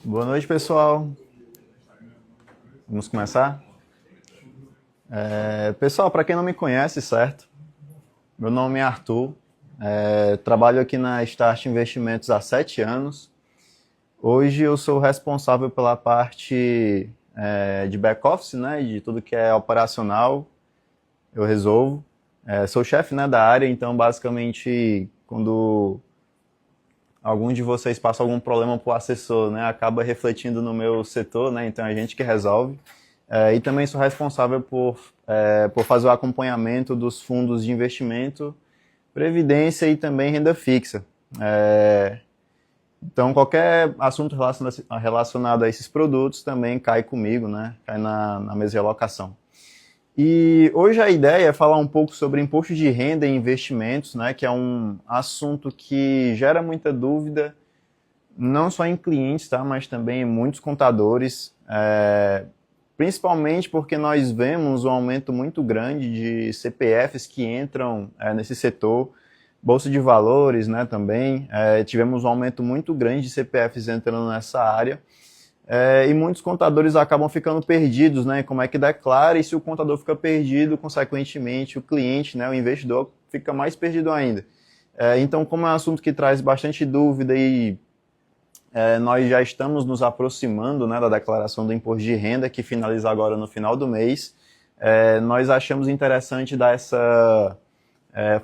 Boa noite, pessoal. Vamos começar? Pessoal, para quem não me conhece, certo? Meu nome é Arthur. Trabalho aqui na Start Investimentos há 7 anos. Hoje eu sou responsável pela parte de back-office, né? De tudo que é operacional, eu resolvo. Sou chefe, né, da área, então basicamente quando algum de vocês passa algum problema para o assessor, né, acaba refletindo no meu setor, né, então é a gente que resolve. E também sou responsável por fazer o acompanhamento dos fundos de investimento, previdência e também renda fixa. Então qualquer assunto relacionado a esses produtos também cai comigo, né, cai na mesa de alocação. E hoje a ideia é falar um pouco sobre imposto de renda e investimentos, né, que é um assunto que gera muita dúvida, não só em clientes, tá, mas também em muitos contadores, principalmente porque nós vemos um aumento muito grande de CPFs que entram nesse setor, Bolsa de Valores, né, também, tivemos um aumento muito grande de CPFs entrando nessa área. E muitos contadores acabam ficando perdidos, né? Como é que declara, e se o contador fica perdido, consequentemente o cliente, né, o investidor, fica mais perdido ainda. Então, como é um assunto que traz bastante dúvida e nós já estamos nos aproximando, né, da declaração do imposto de renda, que finaliza agora no final do mês, nós achamos interessante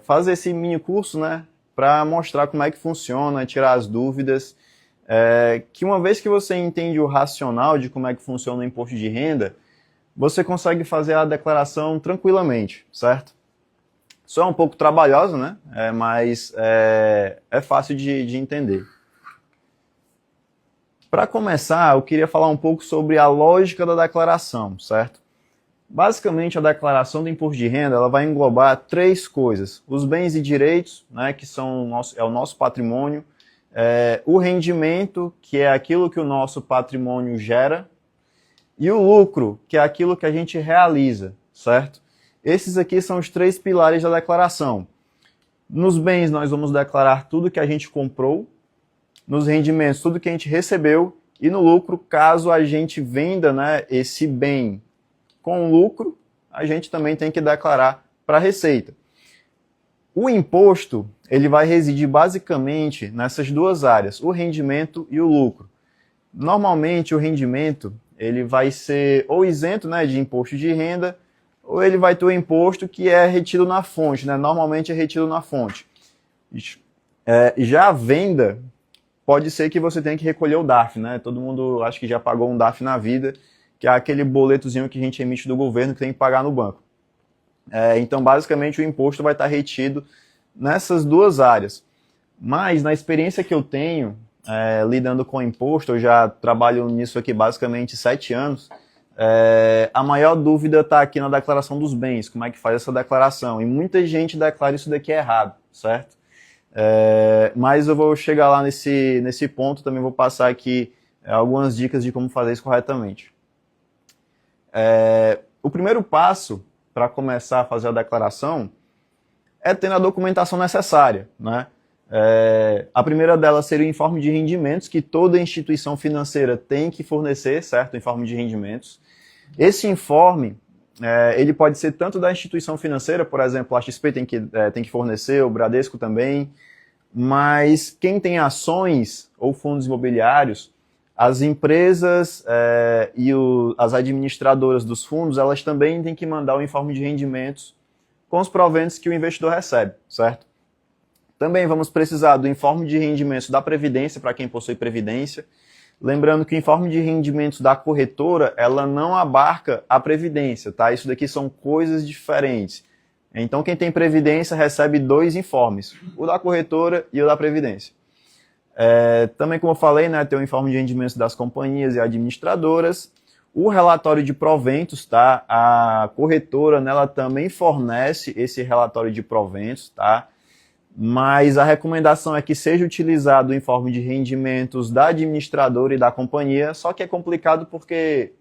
fazer esse mini curso, né, para mostrar como é que funciona, tirar as dúvidas. Que uma vez que você entende o racional de como é que funciona o imposto de renda, você consegue fazer a declaração tranquilamente, certo? Só é um pouco trabalhoso, né? Mas é fácil de entender. Para começar, eu queria falar um pouco sobre a lógica da declaração, certo? Basicamente, a declaração do imposto de renda ela vai englobar 3 coisas. Os bens e direitos, né, que é o nosso patrimônio, o rendimento, que é aquilo que o nosso patrimônio gera, e o lucro, que é aquilo que a gente realiza, certo? Esses aqui são os 3 pilares da declaração. Nos bens, nós vamos declarar tudo que a gente comprou, nos rendimentos, tudo que a gente recebeu, e no lucro, caso a gente venda, né, esse bem com lucro, a gente também tem que declarar para a Receita. O imposto, ele vai residir basicamente nessas 2 áreas, o rendimento e o lucro. Normalmente o rendimento, ele vai ser ou isento, né, de imposto de renda, ou ele vai ter o imposto que é retido na fonte, né, normalmente é retido na fonte. Já a venda, pode ser que você tenha que recolher o DARF, né, todo mundo acho que já pagou um DARF na vida, que é aquele boletozinho que a gente emite do governo que tem que pagar no banco. Então, basicamente, o imposto vai estar retido nessas 2 áreas. Mas, na experiência que eu tenho, lidando com imposto, eu já trabalho nisso aqui basicamente 7 anos, a maior dúvida está aqui na declaração dos bens, como é que faz essa declaração. E muita gente declara isso daqui errado, certo? Mas eu vou chegar lá nesse ponto, também vou passar aqui algumas dicas de como fazer isso corretamente. O primeiro passo para começar a fazer a declaração é ter a documentação necessária, né? A primeira delas seria o informe de rendimentos, que toda instituição financeira tem que fornecer, certo? O informe de rendimentos. Esse informe, ele pode ser tanto da instituição financeira, por exemplo, a XP tem que fornecer, o Bradesco também, mas quem tem ações ou fundos imobiliários, as empresas e as administradoras dos fundos, elas também têm que mandar o informe de rendimentos com os proventos que o investidor recebe, certo? Também vamos precisar do informe de rendimentos da Previdência, para quem possui Previdência. Lembrando que o informe de rendimentos da corretora, ela não abarca a Previdência, tá? Isso daqui são coisas diferentes. Então, quem tem Previdência recebe 2 informes, o da corretora e o da Previdência. Também, como eu falei, né, tem o informe de rendimentos das companhias e administradoras, o relatório de proventos, tá? A corretora, né, ela também fornece esse relatório de proventos, tá? Mas a recomendação é que seja utilizado o informe de rendimentos da administradora e da companhia, só que é complicado porque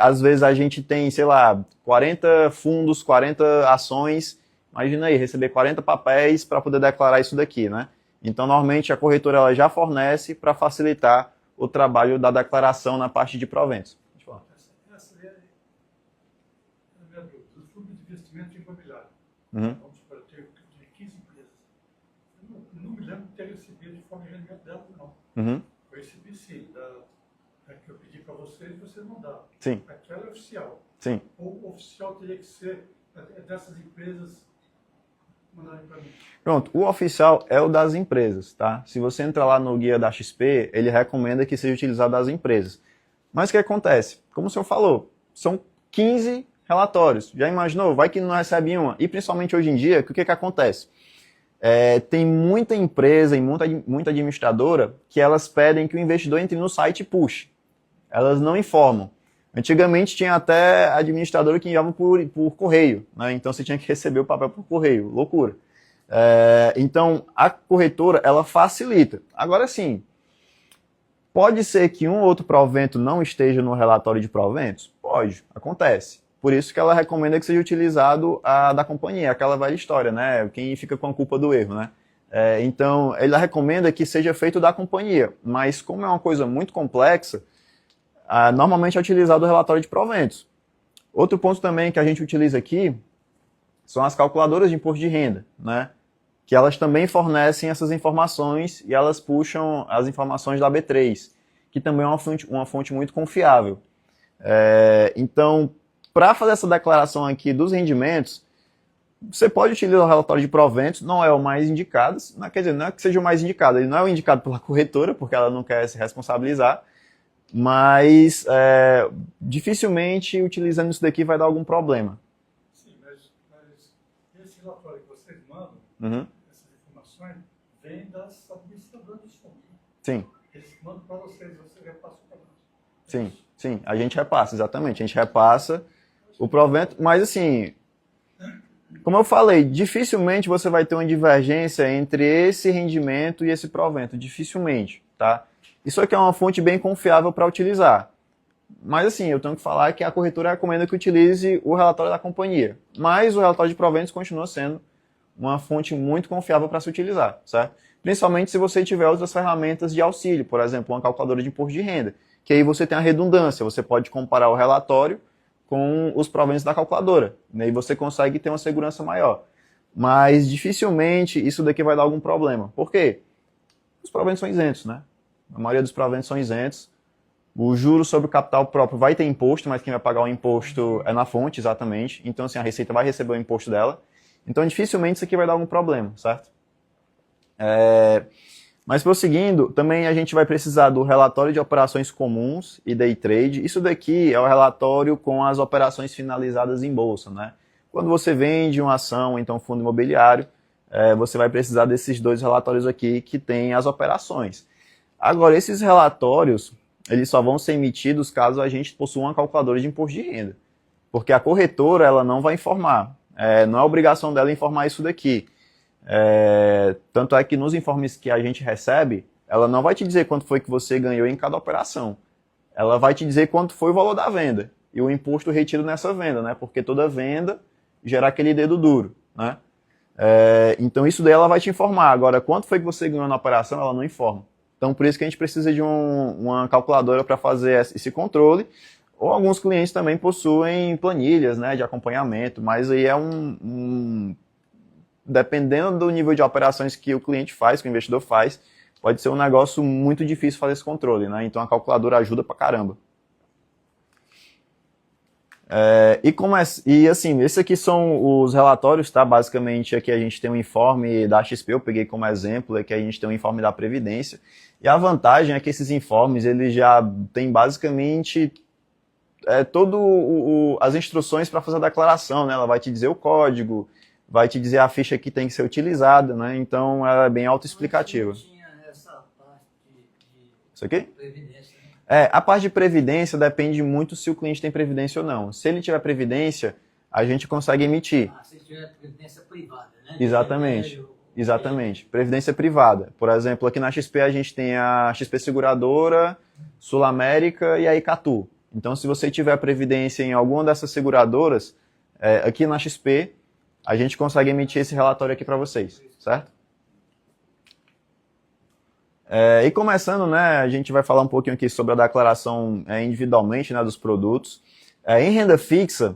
às vezes a gente tem, sei lá, 40 fundos, 40 ações, imagina aí, receber 40 papéis para poder declarar isso daqui, né? Então, normalmente, a corretora ela já fornece para facilitar o trabalho da declaração na parte de proventos. Essa é a minha dúvida. O fundo de investimento imobiliário. Uhum. Vamos supor, eu tenho 15 empresas. Eu não me lembro de ter recebido informe de rendimento delas, não. Uhum. Eu recebi sim, que eu pedi para vocês e vocês mandaram. Sim. Aquela é oficial. Sim. O oficial teria que ser dessas empresas mandarem para mim. Pronto, o oficial é o das empresas, tá? Se você entrar lá no guia da XP, ele recomenda que seja utilizado das empresas. Mas o que acontece? Como o senhor falou, são 15 relatórios. Já imaginou? Vai que não recebe uma. E principalmente hoje em dia, o que acontece? Tem muita empresa e muita administradora que elas pedem que o investidor entre no site e puxe. Elas não informam. Antigamente tinha até administrador que enviava por correio, né? Então você tinha que receber o papel por correio. Loucura. Então a corretora, ela facilita. Agora sim, pode ser que um ou outro provento não esteja no relatório de proventos? Pode, acontece. Por isso que ela recomenda que seja utilizado a da companhia, aquela velha história, né? Quem fica com a culpa do erro, né? Então, ela recomenda que seja feito da companhia, mas como é uma coisa muito complexa, normalmente é utilizado o relatório de proventos. Outro ponto também que a gente utiliza aqui são as calculadoras de imposto de renda, né? Que elas também fornecem essas informações e elas puxam as informações da B3, que também é uma fonte muito confiável. Então, para fazer essa declaração aqui dos rendimentos, você pode utilizar o relatório de proventos, não é o mais indicado, quer dizer, não é que seja o mais indicado, ele não é o indicado pela corretora, porque ela não quer se responsabilizar, mas dificilmente utilizando isso daqui vai dar algum problema. Sim, mas esse relatório que vocês mandam, Uhum. essas informações, vêm das administradoras dos fundos. Sim. Eles mandam para vocês repassam para nós. Sim, sim, a gente repassa, exatamente, a gente repassa o provento, mas assim, como eu falei, dificilmente você vai ter uma divergência entre esse rendimento e esse provento, dificilmente, tá? Isso aqui é uma fonte bem confiável para utilizar, mas assim, eu tenho que falar que a corretora recomenda que utilize o relatório da companhia, mas o relatório de proventos continua sendo uma fonte muito confiável para se utilizar, certo? Principalmente se você tiver outras ferramentas de auxílio, por exemplo, uma calculadora de imposto de renda, que aí você tem a redundância, você pode comparar o relatório com os proventos da calculadora, né? E você consegue ter uma segurança maior. Mas dificilmente isso daqui vai dar algum problema. Por quê? Os proventos são isentos, né? A maioria dos proventos são isentos. O juro sobre o capital próprio vai ter imposto, mas quem vai pagar o imposto é na fonte, exatamente. Então, assim, a Receita vai receber o imposto dela. Então, dificilmente isso aqui vai dar algum problema, certo? Mas prosseguindo, também a gente vai precisar do relatório de operações comuns e day trade. Isso daqui é o relatório com as operações finalizadas em bolsa, né? Quando você vende uma ação, então fundo imobiliário, você vai precisar desses dois relatórios aqui que tem as operações. Agora, esses relatórios, eles só vão ser emitidos caso a gente possua uma calculadora de imposto de renda. Porque a corretora, ela não vai informar. Não é obrigação dela informar isso daqui. Tanto é que nos informes que a gente recebe, ela não vai te dizer quanto foi que você ganhou em cada operação. Ela vai te dizer quanto foi o valor da venda e o imposto retido nessa venda, né? Porque toda venda gera aquele dedo duro, né? Então isso daí ela vai te informar. Agora, quanto foi que você ganhou na operação, ela não informa. Então por isso que a gente precisa de uma calculadora para fazer esse controle. Ou alguns clientes também possuem planilhas, né, de acompanhamento, mas aí dependendo do nível de operações que o cliente faz, que o investidor faz, pode ser um negócio muito difícil fazer esse controle, né? Então a calculadora ajuda pra caramba. E assim, esses aqui são os relatórios, tá? Basicamente aqui a gente tem um informe da XP, eu peguei como exemplo, aqui a gente tem um informe da Previdência. E a vantagem é que esses informes, eles já têm basicamente as instruções para fazer a declaração, né? Ela vai te dizer o código, vai te dizer a ficha que tem que ser utilizada, né? Então ela é bem autoexplicativa. Não tinha essa parte de Isso aqui? previdência, né? A parte de previdência depende muito se o cliente tem previdência ou não. Se ele tiver previdência, a gente consegue emitir. Se tiver previdência privada, né? Exatamente. Exatamente. Previdência privada. Por exemplo, aqui na XP a gente tem a XP Seguradora, Sul América e a Icatu. Então, se você tiver previdência em alguma dessas seguradoras, aqui na XP, a gente consegue emitir esse relatório aqui para vocês, certo? E começando, né, a gente vai falar um pouquinho aqui sobre a declaração individualmente, né, dos produtos. Em renda fixa,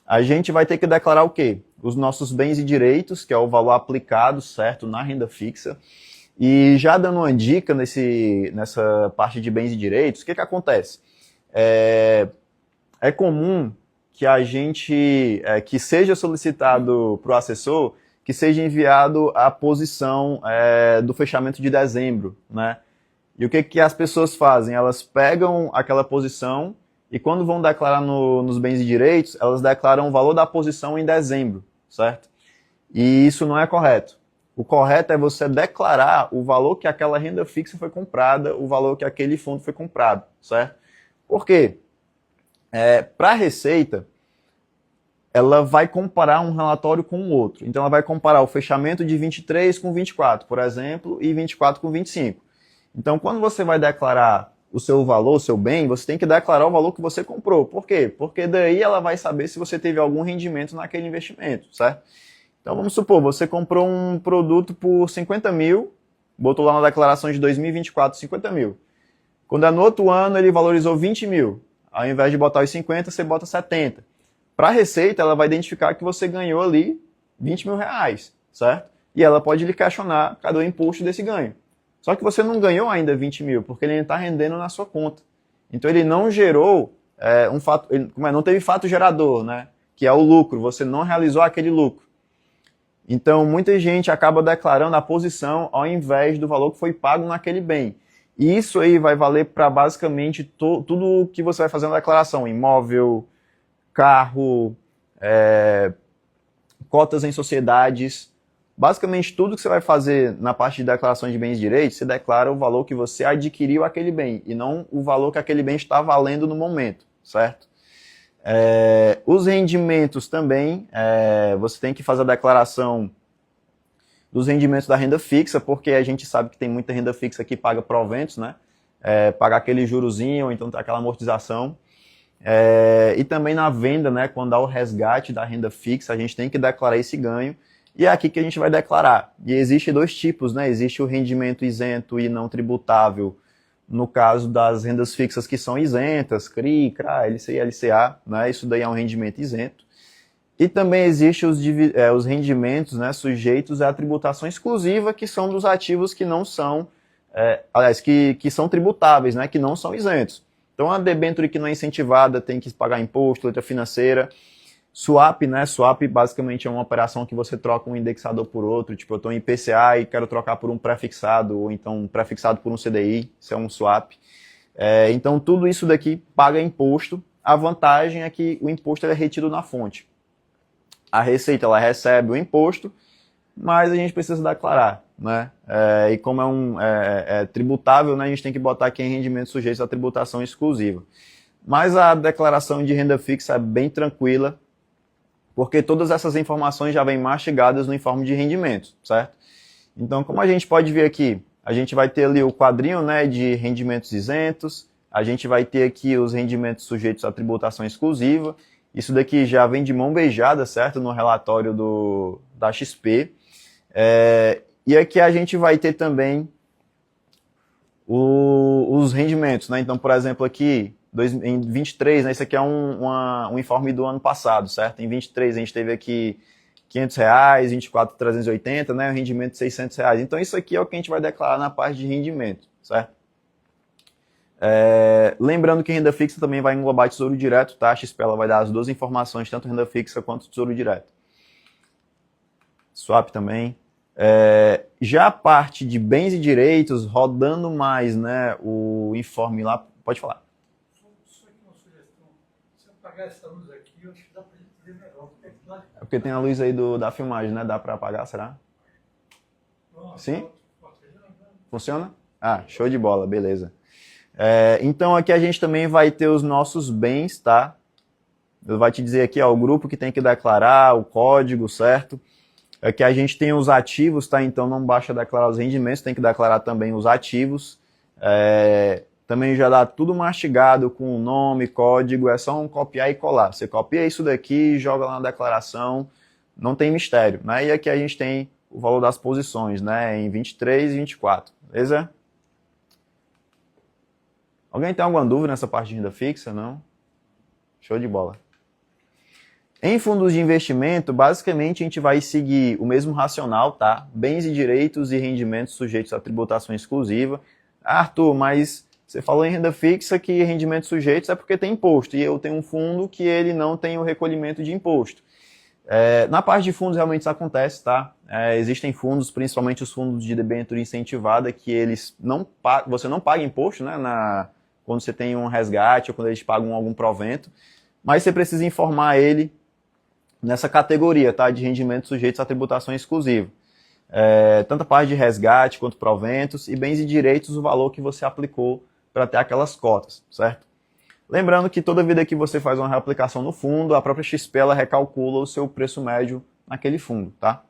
a gente vai ter que declarar o quê? Os nossos bens e direitos, que é o valor aplicado, certo, na renda fixa. E já dando uma dica nessa parte de bens e direitos, o que acontece? É comum que a gente, que seja solicitado para o assessor, que seja enviado a posição do fechamento de dezembro, né? E o que as pessoas fazem? Elas pegam aquela posição e quando vão declarar nos bens e direitos, elas declaram o valor da posição em dezembro, certo? E isso não é correto. O correto é você declarar o valor que aquela renda fixa foi comprada, o valor que aquele fundo foi comprado, certo? Por quê? Para a Receita, ela vai comparar um relatório com o outro. Então, ela vai comparar o fechamento de 23 com 24, por exemplo, e 24 com 25. Então, quando você vai declarar o seu valor, o seu bem, você tem que declarar o valor que você comprou. Por quê? Porque daí ela vai saber se você teve algum rendimento naquele investimento, certo? Então, vamos supor, você comprou um produto por 50 mil, botou lá na declaração de 2024 50 mil. Quando é no outro ano, ele valorizou 20 mil. Ao invés de botar os 50, você bota 70. Para a Receita, ela vai identificar que você ganhou ali 20 mil reais, certo? E ela pode lhe questionar cadê o imposto desse ganho. Só que você não ganhou ainda 20 mil, porque ele está rendendo na sua conta. Então ele não gerou não teve fato gerador, né? Que é o lucro, você não realizou aquele lucro. Então muita gente acaba declarando a posição ao invés do valor que foi pago naquele bem. E isso aí vai valer para basicamente tudo o que você vai fazer na declaração, imóvel, carro, cotas em sociedades. Basicamente, tudo que você vai fazer na parte de declaração de bens e direitos, você declara o valor que você adquiriu aquele bem, e não o valor que aquele bem está valendo no momento, certo? Os rendimentos também, você tem que fazer a declaração dos rendimentos da renda fixa, porque a gente sabe que tem muita renda fixa que paga proventos, né? Pagar aquele jurozinho, ou então aquela amortização. E também na venda, né, quando há o resgate da renda fixa, a gente tem que declarar esse ganho. E é aqui que a gente vai declarar. E existe dois tipos, né? Existe o rendimento isento e não tributável, no caso das rendas fixas que são isentas, CRI, CRA, LCI, LCA, né? Isso daí é um rendimento isento. E também existem os rendimentos, né, sujeitos à tributação exclusiva, que são dos ativos que não são, que são tributáveis, né, que não são isentos. Então, a debênture que não é incentivada tem que pagar imposto, letra financeira. Swap, né? Swap basicamente é uma operação que você troca um indexador por outro. Tipo, eu estou em IPCA e quero trocar por um pré-fixado, ou então um pré-fixado por um CDI. Isso é um swap. Então, tudo isso daqui paga imposto. A vantagem é que o imposto é retido na fonte. A Receita, ela recebe o imposto, mas a gente precisa declarar, né? E como é tributável, né, a gente tem que botar aqui em rendimentos sujeitos à tributação exclusiva. Mas a declaração de renda fixa é bem tranquila, porque todas essas informações já vêm mastigadas no informe de rendimentos, certo? Então, como a gente pode ver aqui, a gente vai ter ali o quadrinho, né, de rendimentos isentos, a gente vai ter aqui os rendimentos sujeitos à tributação exclusiva, isso daqui já vem de mão beijada, certo? No relatório da XP. E aqui a gente vai ter também os rendimentos, né? Então, por exemplo, aqui, em 23, né, isso aqui é um informe do ano passado, certo? Em 23 a gente teve aqui R$500, 24.380, né, um rendimento de R$600. Então isso aqui é o que a gente vai declarar na parte de rendimento, certo? Lembrando que renda fixa também vai englobar tesouro direto, tá? A XP ela vai dar as duas informações, tanto renda fixa quanto tesouro direto. Swap também. Já a parte de bens e direitos, rodando mais, né, o informe lá, pode falar. Só aqui uma sugestão. Se eu apagar essa luz aqui, eu acho que dá para a gente ver melhor. É porque tem a luz aí da filmagem, né? Dá para apagar, será? Pronto, Sim? pode. Funciona? Ah, show de bola, beleza. Então aqui a gente também vai ter os nossos bens, tá? Eu vou te dizer aqui, ó, o grupo que tem que declarar, o código, certo? Aqui a gente tem os ativos, tá? Então não basta declarar os rendimentos, tem que declarar também os ativos. Também já dá tudo mastigado com o nome, código, é só um copiar e colar. Você copia isso daqui, joga lá na declaração, não tem mistério, né? E aqui a gente tem o valor das posições, né? Em 23 e 24, beleza? Alguém tem alguma dúvida nessa parte de renda fixa? Não? Show de bola. Em fundos de investimento, basicamente a gente vai seguir o mesmo racional, tá? Bens e direitos e rendimentos sujeitos à tributação exclusiva. Ah, Arthur, mas você falou em renda fixa que rendimentos sujeitos é porque tem imposto, e eu tenho um fundo que ele não tem o recolhimento de imposto. Na parte de fundos realmente isso acontece, tá? Existem fundos, principalmente os fundos de debênture incentivada, que eles você não paga imposto, né, quando você tem um resgate ou quando eles pagam algum provento, mas você precisa informar ele nessa categoria, tá, de rendimentos sujeitos à tributação exclusiva. Tanto a parte de resgate quanto proventos e bens e direitos, o valor que você aplicou para ter aquelas cotas, certo? Lembrando que toda vida que você faz uma reaplicação no fundo, a própria XP ela recalcula o seu preço médio naquele fundo, tá?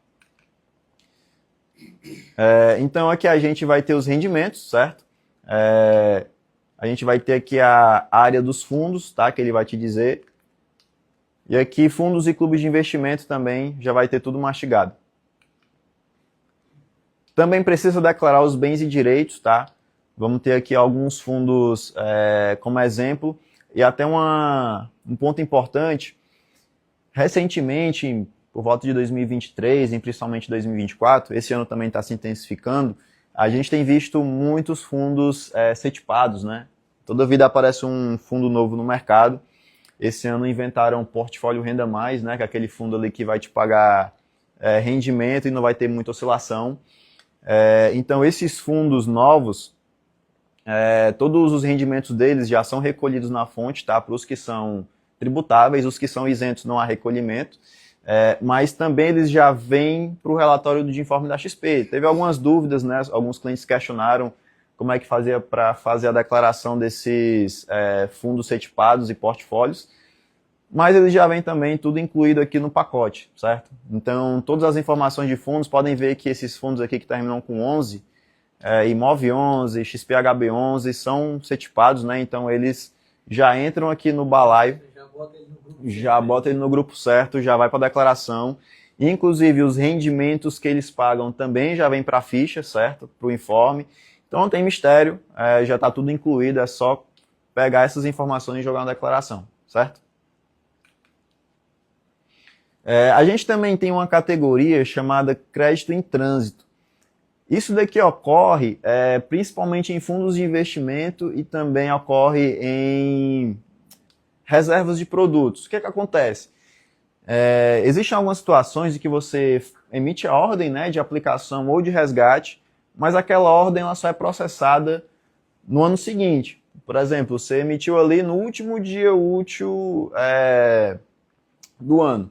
Então aqui a gente vai ter os rendimentos, certo? A gente vai ter aqui a área dos fundos, tá? Que ele vai te dizer. E aqui fundos e clubes de investimento também já vai ter tudo mastigado. Também precisa declarar os bens e direitos, tá? Vamos ter aqui alguns fundos como exemplo. E até um ponto importante, recentemente, por volta de 2023, e principalmente 2024, esse ano também está se intensificando, a gente tem visto muitos fundos CETIPados, né? Toda vida aparece um fundo novo no mercado. Esse ano inventaram o Portfólio Renda Mais, né? Que é aquele fundo ali que vai te pagar rendimento e não vai ter muita oscilação. Então esses fundos novos, todos os rendimentos deles já são recolhidos na fonte, tá? Para os que são tributáveis, os que são isentos não há recolhimento, mas também eles já vêm para o relatório de informe da XP. Teve algumas dúvidas, né? Alguns clientes questionaram como é que fazia para fazer a declaração desses fundos CETIPados e portfólios, mas eles já vêm também tudo incluído aqui no pacote, certo? Então todas as informações de fundos, podem ver que esses fundos aqui que terminam com 11, IMOV 11, XPHB 11, são CETIPados, né? Então eles já entram aqui no balaio, já bota ele no grupo certo, já vai para a declaração. Inclusive os rendimentos que eles pagam também já vem para a ficha, certo? Para o informe. Então não tem mistério, já está tudo incluído, é só pegar essas informações e jogar na declaração, certo? A gente também tem uma categoria chamada crédito em trânsito. Isso daqui ocorre principalmente em fundos de investimento e também ocorre em reservas de produtos. O que acontece? Existem algumas situações em que você emite a ordem, né, de aplicação ou de resgate, mas aquela ordem ela só é processada no ano seguinte. Por exemplo, você emitiu ali no último dia útil do ano,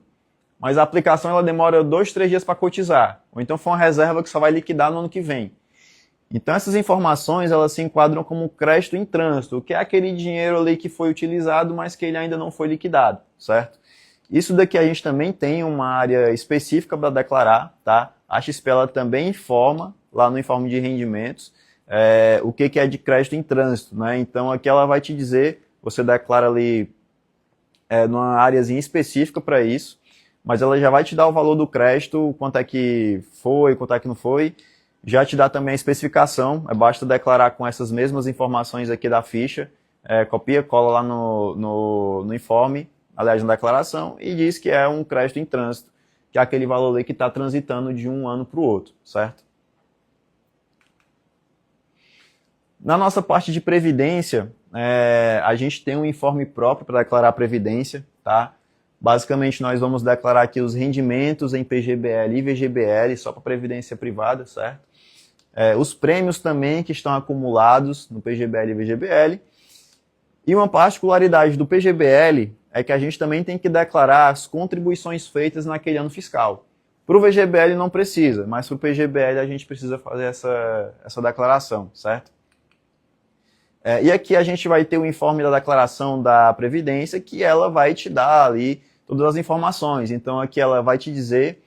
mas a aplicação ela demora 2, 3 dias para cotizar. Ou então foi uma reserva que só vai liquidar no ano que vem. Então essas informações elas se enquadram como crédito em trânsito, que é aquele dinheiro ali que foi utilizado, mas que ele ainda não foi liquidado, certo? Isso daqui a gente também tem uma área específica para declarar, tá? A XP ela também informa, lá no informe de rendimentos, o que é de crédito em trânsito, né? Então aqui ela vai te dizer, você declara ali numa áreazinha específica para isso, mas ela já vai te dar o valor do crédito, quanto é que foi, quanto é que não foi, já te dá também a especificação, basta declarar com essas mesmas informações aqui da ficha, copia, cola lá no informe, aliás, na declaração, e diz que é um crédito em trânsito, que é aquele valor ali que está transitando de um ano para o outro, certo? Na nossa parte de previdência, a gente tem um informe próprio para declarar a previdência, tá? Basicamente, nós vamos declarar aqui os rendimentos em PGBL e VGBL, só para previdência privada, certo? Os prêmios também que estão acumulados no PGBL e VGBL. E uma particularidade do PGBL é que a gente também tem que declarar as contribuições feitas naquele ano fiscal. Para o VGBL não precisa, mas para o PGBL a gente precisa fazer essa declaração, certo? E aqui a gente vai ter o informe da declaração da Previdência, que ela vai te dar ali todas as informações. Então aqui ela vai te dizer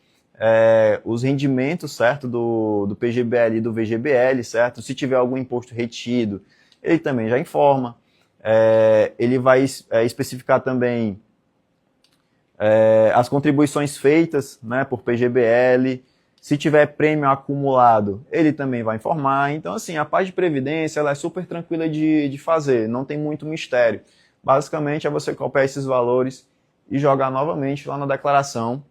os rendimentos, certo, do PGBL e do VGBL, certo? Se tiver algum imposto retido, ele também já informa. Ele vai especificar também as contribuições feitas, né, por PGBL, Se tiver prêmio acumulado, ele também vai informar. Então, assim, a parte de previdência ela é super tranquila de fazer, não tem muito mistério. Basicamente, é você copiar esses valores e jogar novamente lá na declaração.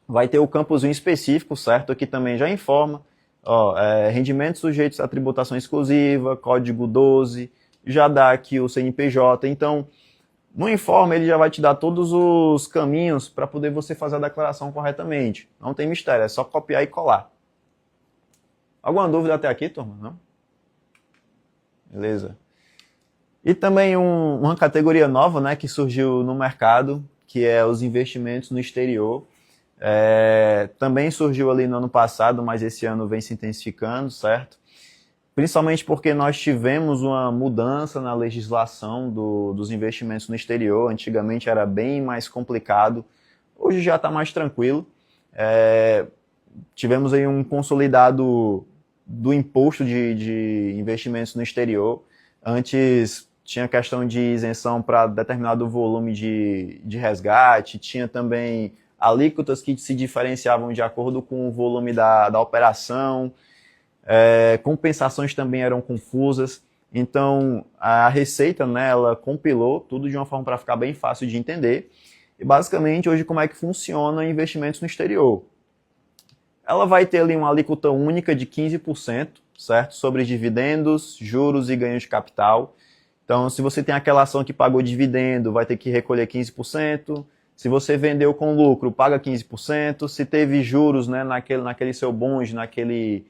Vai ter o campozinho específico, certo? Aqui também já informa. Ó, rendimentos sujeitos à tributação exclusiva, código 12, já dá aqui o CNPJ. Então, no informe ele já vai te dar todos os caminhos para poder você fazer a declaração corretamente. Não tem mistério, é só copiar e colar. Alguma dúvida até aqui, turma? Não? Beleza. E também uma categoria nova, né, que surgiu no mercado, que é os investimentos no exterior. Também surgiu ali no ano passado, mas esse ano vem se intensificando, certo? Principalmente porque nós tivemos uma mudança na legislação dos investimentos no exterior. Antigamente era bem mais complicado, hoje já está mais tranquilo. Tivemos aí um consolidado do imposto de investimentos no exterior. Antes tinha questão de isenção para determinado volume de resgate, tinha também alíquotas que se diferenciavam de acordo com o volume da operação. Compensações também eram confusas, então a Receita, né, ela compilou tudo de uma forma para ficar bem fácil de entender. E basicamente hoje como é que funciona investimentos no exterior? Ela vai ter ali uma alíquota única de 15%, certo? Sobre dividendos, juros e ganhos de capital. Então se você tem aquela ação que pagou dividendo, vai ter que recolher 15%. Se você vendeu com lucro, paga 15%. Se teve juros, né, naquele seu bonde, naquele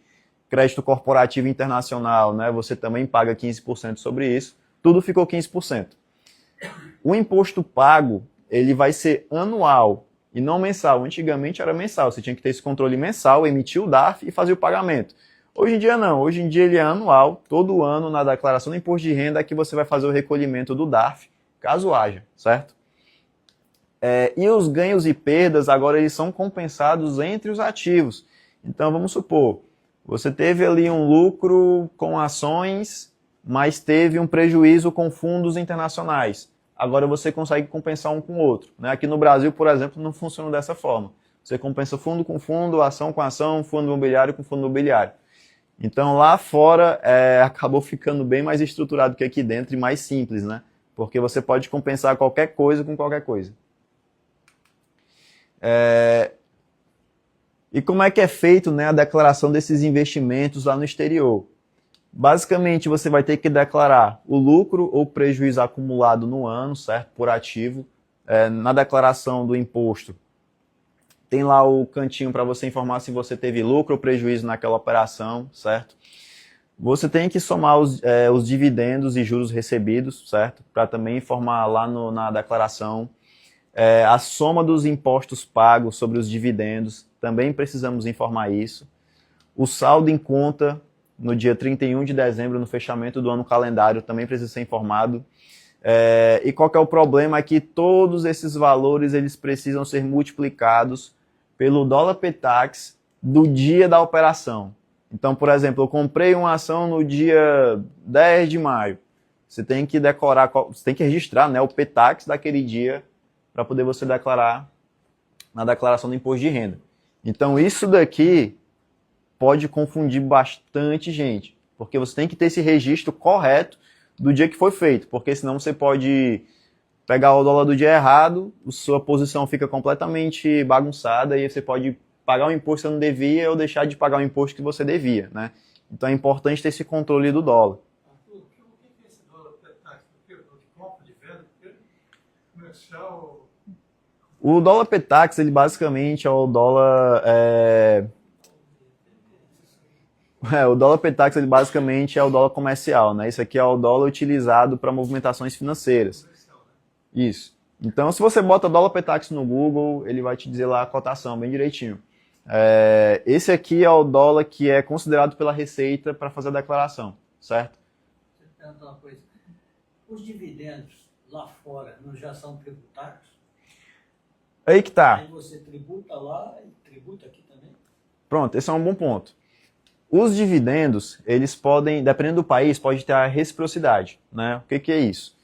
crédito corporativo internacional, né, você também paga 15% sobre isso, tudo ficou 15%. O imposto pago, ele vai ser anual e não mensal. Antigamente era mensal, você tinha que ter esse controle mensal, emitir o DARF e fazer o pagamento. Hoje em dia não, hoje em dia ele é anual, todo ano na declaração do imposto de renda é que você vai fazer o recolhimento do DARF, caso haja, certo? E os ganhos e perdas agora eles são compensados entre os ativos. Então vamos supor, você teve ali um lucro com ações, mas teve um prejuízo com fundos internacionais. Agora você consegue compensar um com o outro, né? Aqui no Brasil, por exemplo, não funciona dessa forma. Você compensa fundo com fundo, ação com ação, fundo imobiliário com fundo imobiliário. Então lá fora acabou ficando bem mais estruturado que aqui dentro e mais simples, né? Porque você pode compensar qualquer coisa com qualquer coisa. E como é que é feito, né, a declaração desses investimentos lá no exterior? Basicamente, você vai ter que declarar o lucro ou prejuízo acumulado no ano, certo? Por ativo. Na declaração do imposto, tem lá o cantinho para você informar se você teve lucro ou prejuízo naquela operação, certo? Você tem que somar os dividendos e juros recebidos, certo? Para também informar lá na declaração. A soma dos impostos pagos sobre os dividendos, também precisamos informar isso. O saldo em conta no dia 31 de dezembro, no fechamento do ano calendário, também precisa ser informado. E qual que é o problema? É que todos esses valores eles precisam ser multiplicados pelo dólar P-Tax do dia da operação. Então, por exemplo, eu comprei uma ação no dia 10 de maio. Você tem que você tem que registrar, né, o P-Tax daquele dia para poder você declarar na declaração do imposto de renda. Então isso daqui pode confundir bastante gente, porque você tem que ter esse registro correto do dia que foi feito, porque senão você pode pegar o dólar do dia errado, sua posição fica completamente bagunçada e você pode pagar um imposto que você não devia ou deixar de pagar o imposto que você devia, né? Então é importante ter esse controle do dólar. Arthur, o que é esse dólar P-Tax? De compra, de venda, comercial? O dólar P-Tax, ele basicamente é o dólar... o dólar P-Tax, ele basicamente é o dólar comercial, né? Isso aqui é o dólar utilizado para movimentações financeiras. Isso. Então, se você bota dólar P-Tax no Google, ele vai te dizer lá a cotação, bem direitinho. Esse aqui é o dólar que é considerado pela Receita para fazer a declaração, certo? Deixa eu perguntar uma coisa. Os dividendos lá fora não já são tributários? Aí que tá. Aí você tributa lá e tributa aqui também? Pronto, esse é um bom ponto. Os dividendos, eles podem, dependendo do país, pode ter a reciprocidade, né? O que é isso?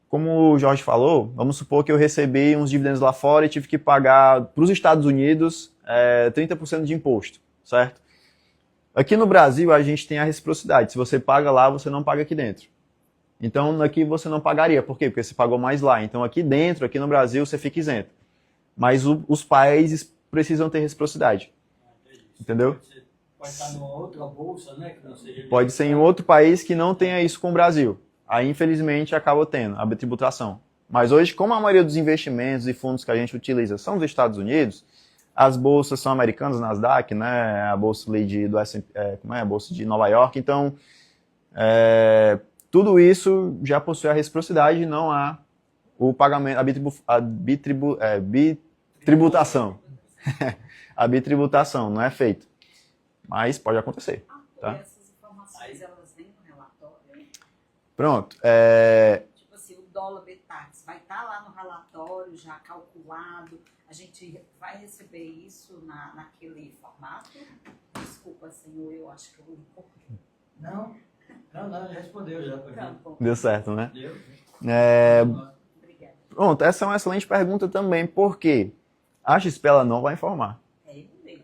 Como o Jorge falou, vamos supor que eu recebi uns dividendos lá fora e tive que pagar para os Estados Unidos 30% de imposto, certo? Aqui no Brasil, a gente tem a reciprocidade. Se você paga lá, você não paga aqui dentro. Então, aqui você não pagaria. Por quê? Porque você pagou mais lá. Então, aqui dentro, aqui no Brasil, você fica isento. Mas os países precisam ter reciprocidade. Entendeu? Pode estar numa outra bolsa, né? Que não seja Pode ser em outro país que não tenha isso com o Brasil. Aí, infelizmente, acaba tendo a tributação. Mas hoje, como a maioria dos investimentos e fundos que a gente utiliza são dos Estados Unidos, as bolsas são americanas, Nasdaq, né? A bolsa ali do S&P, como é? A bolsa de Nova York. Então, tudo isso já possui a reciprocidade e não há o pagamento, a bitributação. A bitributação não é feito. Mas pode acontecer. Tá? Essas informações, elas vêm no relatório? Pronto. Tipo assim, o dólar Betax vai estar lá no relatório já calculado, a gente vai receber isso naquele formato? Desculpa, senhor, eu acho que eu... Não, já respondeu já pra Tá mim. bom. Deu certo, né? Deu. Obrigada. Pronto, essa é uma excelente pergunta também, porque a XP ela não vai informar. É ele mesmo.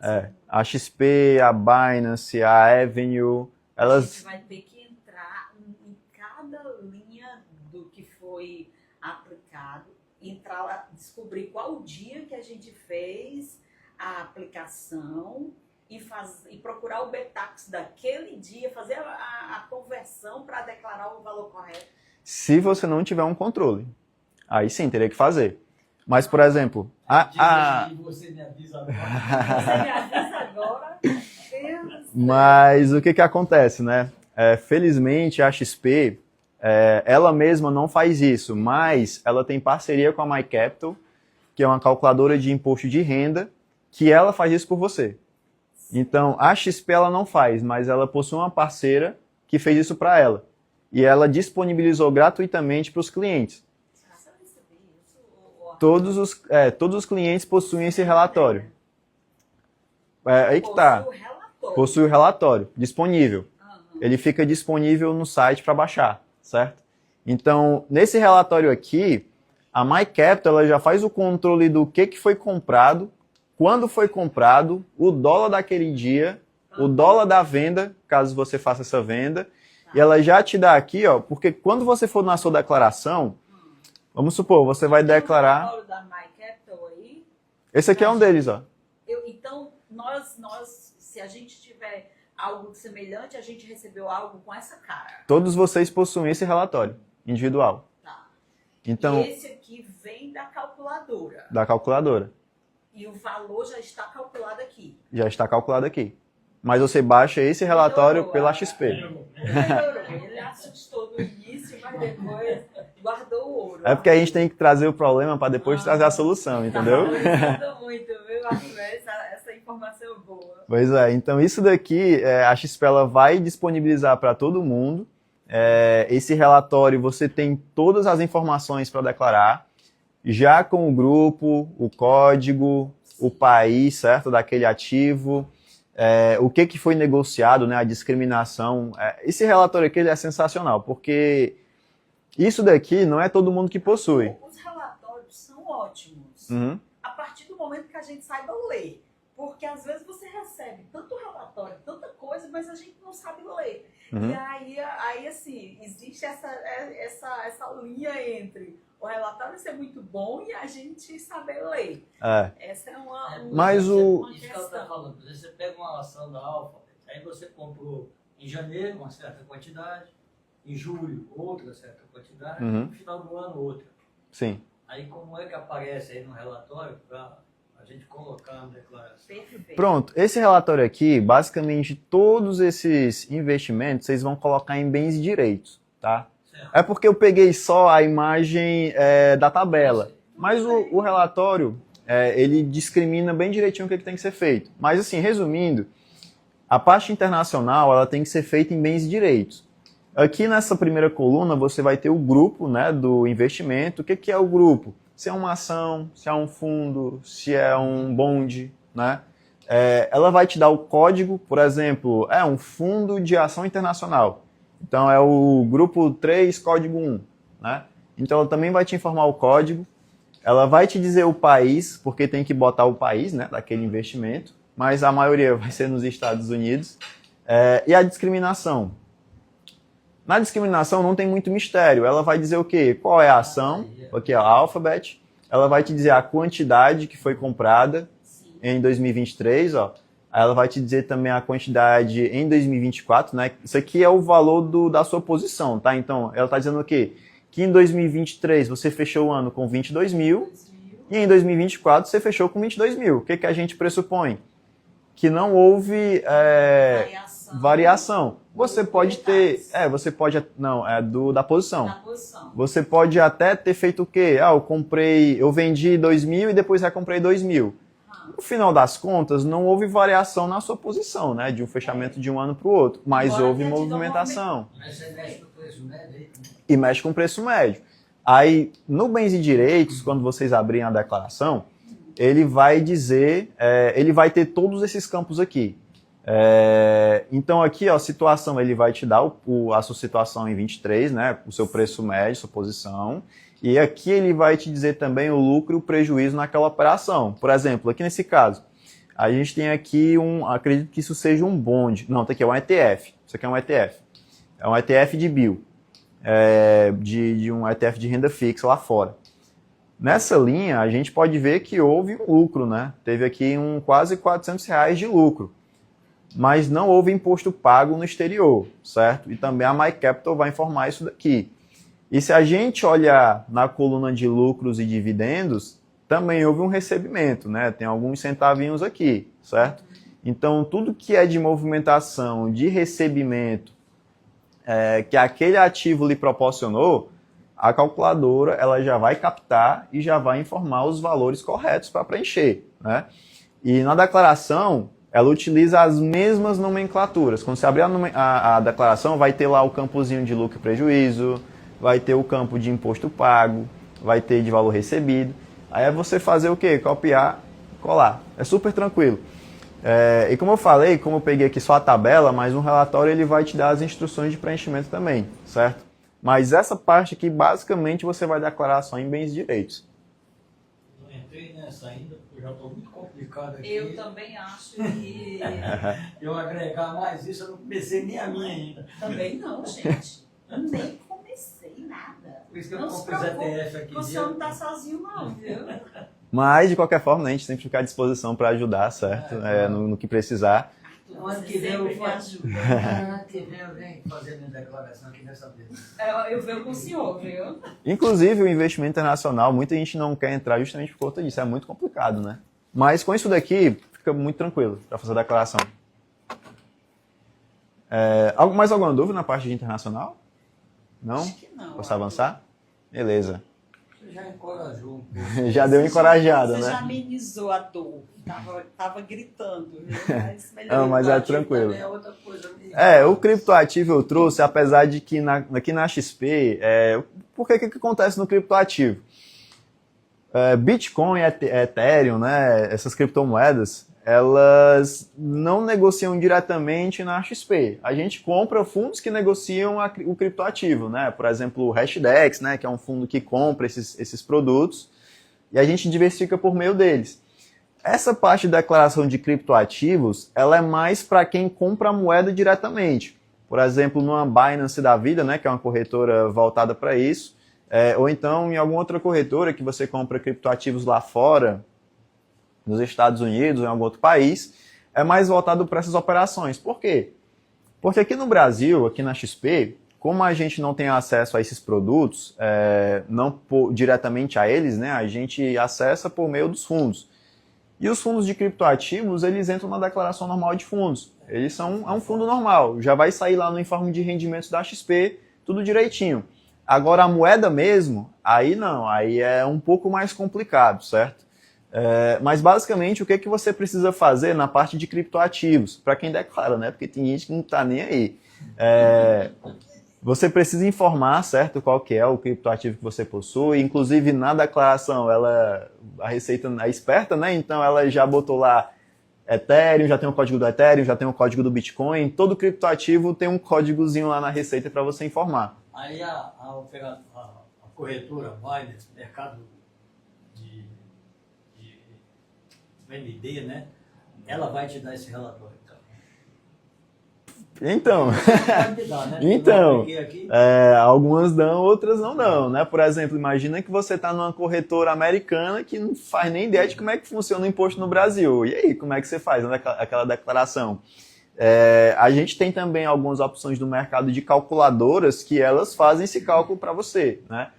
A XP, a Binance, a Avenue, A elas... gente vai ter que entrar em cada linha do que foi aplicado, entrar lá, descobrir qual o dia que a gente fez a aplicação e procurar o Betax daquele dia, fazer a conversão para declarar o valor correto. Se você não tiver um controle, aí sim, teria que fazer. Mas, por exemplo, Você me avisa agora. Você me avisa agora. Deus. mas o que acontece, né? Felizmente, a XP, ela mesma não faz isso, mas ela tem parceria com a MyCapital, que é uma calculadora de imposto de renda, que ela faz isso por você. Então, a XP ela não faz, mas ela possui uma parceira que fez isso para ela. E ela disponibilizou gratuitamente para os clientes. Você vai receber isso? Ou- Todos os clientes possuem esse relatório. Aí que tá. Possui o relatório. Possui o relatório disponível. Aham. Ele fica disponível no site para baixar, certo? Então, nesse relatório aqui, a MyCapital ela já faz o controle do que foi comprado, quando foi comprado, o dólar daquele dia, o dólar da venda, caso você faça essa venda, e ela já te dá aqui, ó, porque quando você for na sua declaração, vamos supor, você vai Tem um declarar... relatório da MyCapital aí. Esse aqui é um deles, ó. Então, nós, se a gente tiver algo semelhante, a gente recebeu algo com essa cara. Todos vocês possuem esse relatório individual. Tá. Então, E esse aqui vem da calculadora. da calculadora. E o valor já está calculado aqui. Já está calculado aqui. Mas você baixa esse relatório Melhorou, pela ah. XP. Ele assustou no início, mas depois guardou o ouro. É porque a gente tem que trazer o problema para depois trazer a solução, entendeu? Tá muito, viu, Arthur? Essa informação é boa. Pois é, então isso daqui a XP ela vai disponibilizar para todo mundo. Esse relatório você tem todas as informações para declarar, já com o grupo, o código, o país, certo, daquele ativo, o que foi negociado, né, a discriminação. Esse relatório aqui ele é sensacional, porque isso daqui não é todo mundo que possui. Os relatórios são ótimos. Uhum. A partir do momento que a gente saiba ler. Porque às vezes você recebe tanto relatório, tanta coisa, mas a gente não sabe ler. Uhum. E aí assim, existe essa linha entre o relatório ser muito bom e a gente saber ler. Essa é uma Mas uma Isso que ela está questão. falando. Por exemplo, você pega uma ação da Alfa, aí você comprou em janeiro uma certa quantidade, em julho outra certa quantidade, Uhum. no final do ano outra. Sim. Aí como é que aparece aí no relatório para a gente colocar na declaração? Perfeito. Pronto, esse relatório aqui, basicamente todos esses investimentos, vocês vão colocar em bens e direitos, tá? Certo. É porque eu peguei só a imagem da tabela, mas o relatório, ele discrimina bem direitinho o que tem que ser feito. Mas assim, resumindo, a parte internacional, ela tem que ser feita em bens e direitos. Aqui nessa primeira coluna, você vai ter o grupo, né, do investimento. O que é o grupo? Se é uma ação, se é um fundo, se é um bonde, né? Ela vai te dar o código, por exemplo, um fundo de ação internacional. Então é o grupo 3, código 1, né? Então ela também vai te informar o código. ela vai te dizer o país, porque tem que botar o país, né, daquele investimento, mas a maioria vai ser nos Estados Unidos. E a discriminação. Na discriminação não tem muito mistério. Ela vai dizer o quê? Qual é a ação? Aqui é a Alphabet. Ela vai te dizer a quantidade que foi comprada em 2023, ó. Aí ela vai te dizer também a quantidade em 2024, né? Isso aqui é o valor da sua posição, tá? Então, ela está dizendo o quê? Que em 2023 você fechou o ano com 22 mil e em 2024 você fechou com 22 mil. O que a gente pressupõe? Que não houve variação. Você pode ter... você pode... Não, da posição. Da posição. Você pode até ter feito o quê? Eu vendi 2 mil e depois recomprei 2 mil. No final das contas, não houve variação na sua posição, né? De um fechamento de um ano para o outro. Mas houve movimentação. Mas você mexe com o preço médio. E mexe com o preço médio. Aí, no bens e direitos, quando vocês abrirem a declaração, ele vai dizer, ele vai ter todos esses campos aqui. Então aqui, ó, situação, ele vai te dar a sua situação em 23, né? O seu preço médio, sua posição. E aqui ele vai te dizer também o lucro e o prejuízo naquela operação. Por exemplo, aqui nesse caso, a gente tem aqui acredito que isso seja um bond. Não, tá aqui, é um ETF. Isso aqui é um ETF. É um ETF de BIL. De um ETF de renda fixa lá fora. Nessa linha, a gente pode ver que houve um lucro, né? Teve aqui quase R$400 de lucro. Mas não houve imposto pago no exterior, certo? E também a MyCapital vai informar isso daqui. E se a gente olhar na coluna de lucros e dividendos, também houve um recebimento, né? Tem alguns centavinhos aqui, certo? Então, tudo que é de movimentação, de recebimento, que aquele ativo lhe proporcionou, a calculadora ela já vai captar e já vai informar os valores corretos para preencher, né? E na declaração, ela utiliza as mesmas nomenclaturas. Quando você abrir a declaração, vai ter lá o campozinho de lucro e prejuízo, vai ter o campo de imposto pago, vai ter de valor recebido. Aí é você fazer o quê? Copiar, colar. É super tranquilo. E como eu falei, como eu peguei aqui só a tabela, mas no relatório ele vai te dar as instruções de preenchimento também, certo? Mas essa parte aqui, basicamente, você vai declarar só em bens e direitos. Não entrei nessa ainda, porque eu já estou muito complicado aqui. Eu também acho que... Eu agregar mais isso, eu não comecei nem a minha ainda. Também não, gente. Eu nem comecei nada. Por isso que eu Não não se comprei os preocupe, ETF aqui. você não está sozinho não, viu? Mas, de qualquer forma, né, a gente sempre fica à disposição para ajudar, certo? No que precisar. No ano que vem eu venho fazer minha declaração aqui nessa vez. Eu venho com o senhor, viu? Inclusive, o investimento internacional, muita gente não quer entrar justamente por conta disso. É muito complicado, né? Mas com isso daqui, fica muito tranquilo para fazer a declaração. Mais alguma dúvida na parte de internacional? Não? Acho que não. Posso avançar? Beleza. Você já encorajou um pouco. Já deu encorajada, Você né? já amenizou a dor. Tava gritando, viu? Mas melhor. Não, mas é Ativo tranquilo. também é outra coisa mesmo. O criptoativo eu trouxe, apesar de que aqui na XP, por que acontece no criptoativo? Bitcoin, Ethereum, né, essas criptomoedas, elas não negociam diretamente na XP. A gente compra fundos que negociam o criptoativo, né? Por exemplo, o Hashdex, né, que é um fundo que compra esses produtos, e a gente diversifica por meio deles. Essa parte de declaração de criptoativos, ela é mais para quem compra a moeda diretamente. Por exemplo, numa Binance da vida, né, que é uma corretora voltada para isso, ou então em alguma outra corretora que você compra criptoativos lá fora, nos Estados Unidos ou em algum outro país, é mais voltado para essas operações. Por quê? Porque aqui no Brasil, aqui na XP, como a gente não tem acesso a esses produtos, diretamente a eles, né, a gente acessa por meio dos fundos. E os fundos de criptoativos, eles entram na declaração normal de fundos. Eles é um fundo normal, já vai sair lá no informe de rendimentos da XP, tudo direitinho. Agora a moeda mesmo, aí não, aí é um pouco mais complicado, certo? Mas basicamente o que você precisa fazer na parte de criptoativos, para quem declara, né? Porque tem gente que não está nem aí. Você precisa informar, certo, qual que é o criptoativo que você possui. Inclusive na declaração, a Receita é esperta, né? Então ela já botou lá Ethereum, já tem o código do Ethereum, já tem o código do Bitcoin. Todo criptoativo tem um códigozinho lá na Receita para você informar. Aí a corretora Binance, mercado MD, né? Ela vai te dar esse relatório. Então, Pode me dar, né? Então, Eu apliquei aqui. algumas dão, outras não dão, né? Por exemplo, imagina que você está numa corretora americana que não faz nem ideia de como é que funciona o imposto no Brasil. E aí, como é que você faz aquela declaração? A gente tem também algumas opções no mercado de calculadoras que elas fazem esse cálculo para você, né?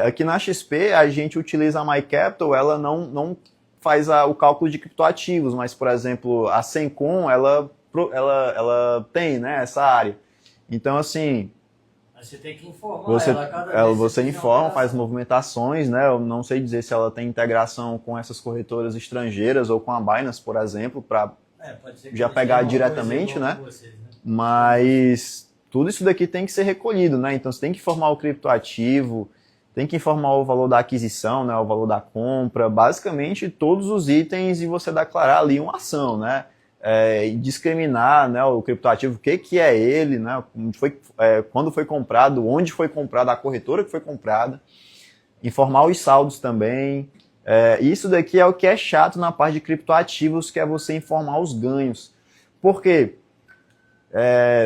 Aqui na XP, a gente utiliza a MyCapital, ela não faz o cálculo de criptoativos, mas, por exemplo, a Sencom, ela tem, né, essa área. Então, assim, Mas você tem que informar você, ela cada vez que você fizer uma informa, faz operação. movimentações, né? Eu não sei dizer se ela tem integração com essas corretoras estrangeiras ou com a Binance, por exemplo, para Pode ser que já eles pegar tenham uma coisa diretamente, igual né? com vocês, né? Mas tudo isso daqui tem que ser recolhido, né? Então você tem que informar o criptoativo, tem que informar o valor da aquisição, né? O valor da compra, basicamente todos os itens e você declarar ali uma ação, né? E discriminar, né, o criptoativo, o que é ele, né? Quando foi comprado, onde foi comprado, a corretora que foi comprada, informar os saldos também. Isso daqui é o que é chato na parte de criptoativos, que é você informar os ganhos. Por quê?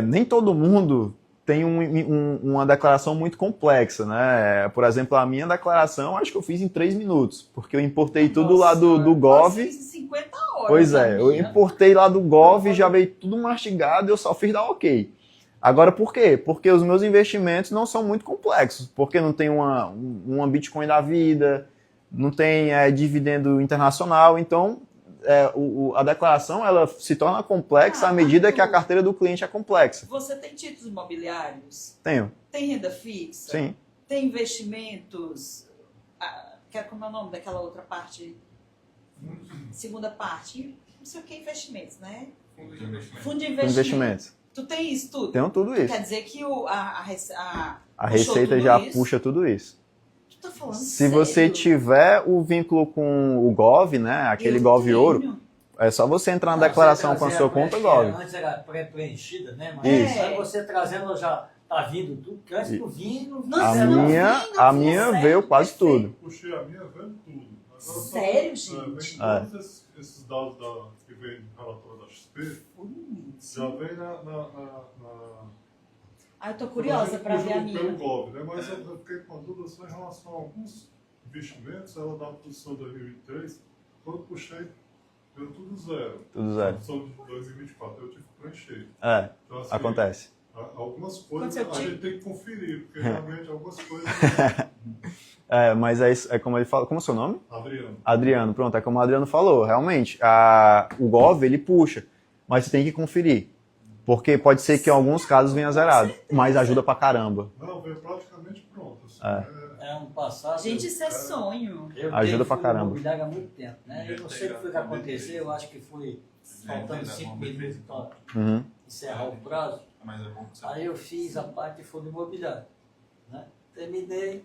Nem todo mundo tem uma declaração muito complexa, né? Por exemplo, a minha declaração, acho que eu fiz em 3 minutos, porque eu importei tudo lá do Gov. Eu fiz em 50 horas. Pois a eu minha. importei lá do Gov, já veio tudo mastigado e eu só fiz dar ok. Agora, por quê? Porque os meus investimentos não são muito complexos, porque não tem uma Bitcoin da vida, não tem dividendo internacional, então a declaração ela se torna complexa à medida que a carteira do cliente é complexa. Você tem títulos imobiliários? Tenho, Tem renda fixa? sim. Tem investimentos? Como é o nome daquela outra parte? Segunda parte? Não sei o que, investimentos, né? Fundo de investimento. Fundo de investimento. Investimentos. Tu tem isso tudo? Tenho tudo isso. Quer dizer que A puxou Receita tudo já isso? puxa tudo isso. Tu tá falando Se sério? você tiver o vínculo com o Gov, né, aquele Eu Gov tenho. Ouro, é só você entrar na Não, declaração você com a trazer sua a conta pré- Gov. Antes era pré-preenchida, né? Mas Isso. aí você trazendo já tá vindo tudo, porque antes não vinha, não vinha. Nossa, A não minha, vi, a não vi, minha sério, veio quase perfeito. tudo. Puxei a minha vendo tudo. Agora Sério, vem gente? todos esses dados que vem no relatório da XP, Putz. já vem na Eu tô curiosa para ver a pelo minha. Gov, né? Mas eu fiquei com dúvida só em relação a alguns investimentos, ela da produção de 2023, quando eu puxei, deu tudo zero. Tudo zero. Produção de 2024, eu tive que preencher. Então, assim, Acontece. Algumas coisas Quando a você gente tem que conferir, porque realmente algumas coisas. Mas é como ele fala. Como é o seu nome? Adriano. Adriano, pronto, é como o Adriano falou. Realmente, o Gov, ele puxa, mas você tem que conferir. Porque pode ser que em alguns casos venha zerado, mas ajuda pra caramba. Não, veio praticamente pronto. Assim, Ano passado. Gente, isso é sonho. eu Ajuda pra fui caramba. imobiliário há muito tempo, né? Eu não sei o que foi que aconteceu, eu acho que foi faltando 5 minutos para Uhum. encerrar o prazo. Mas é bom que você... Aí eu fiz a parte de fundo imobiliário, né? Terminei,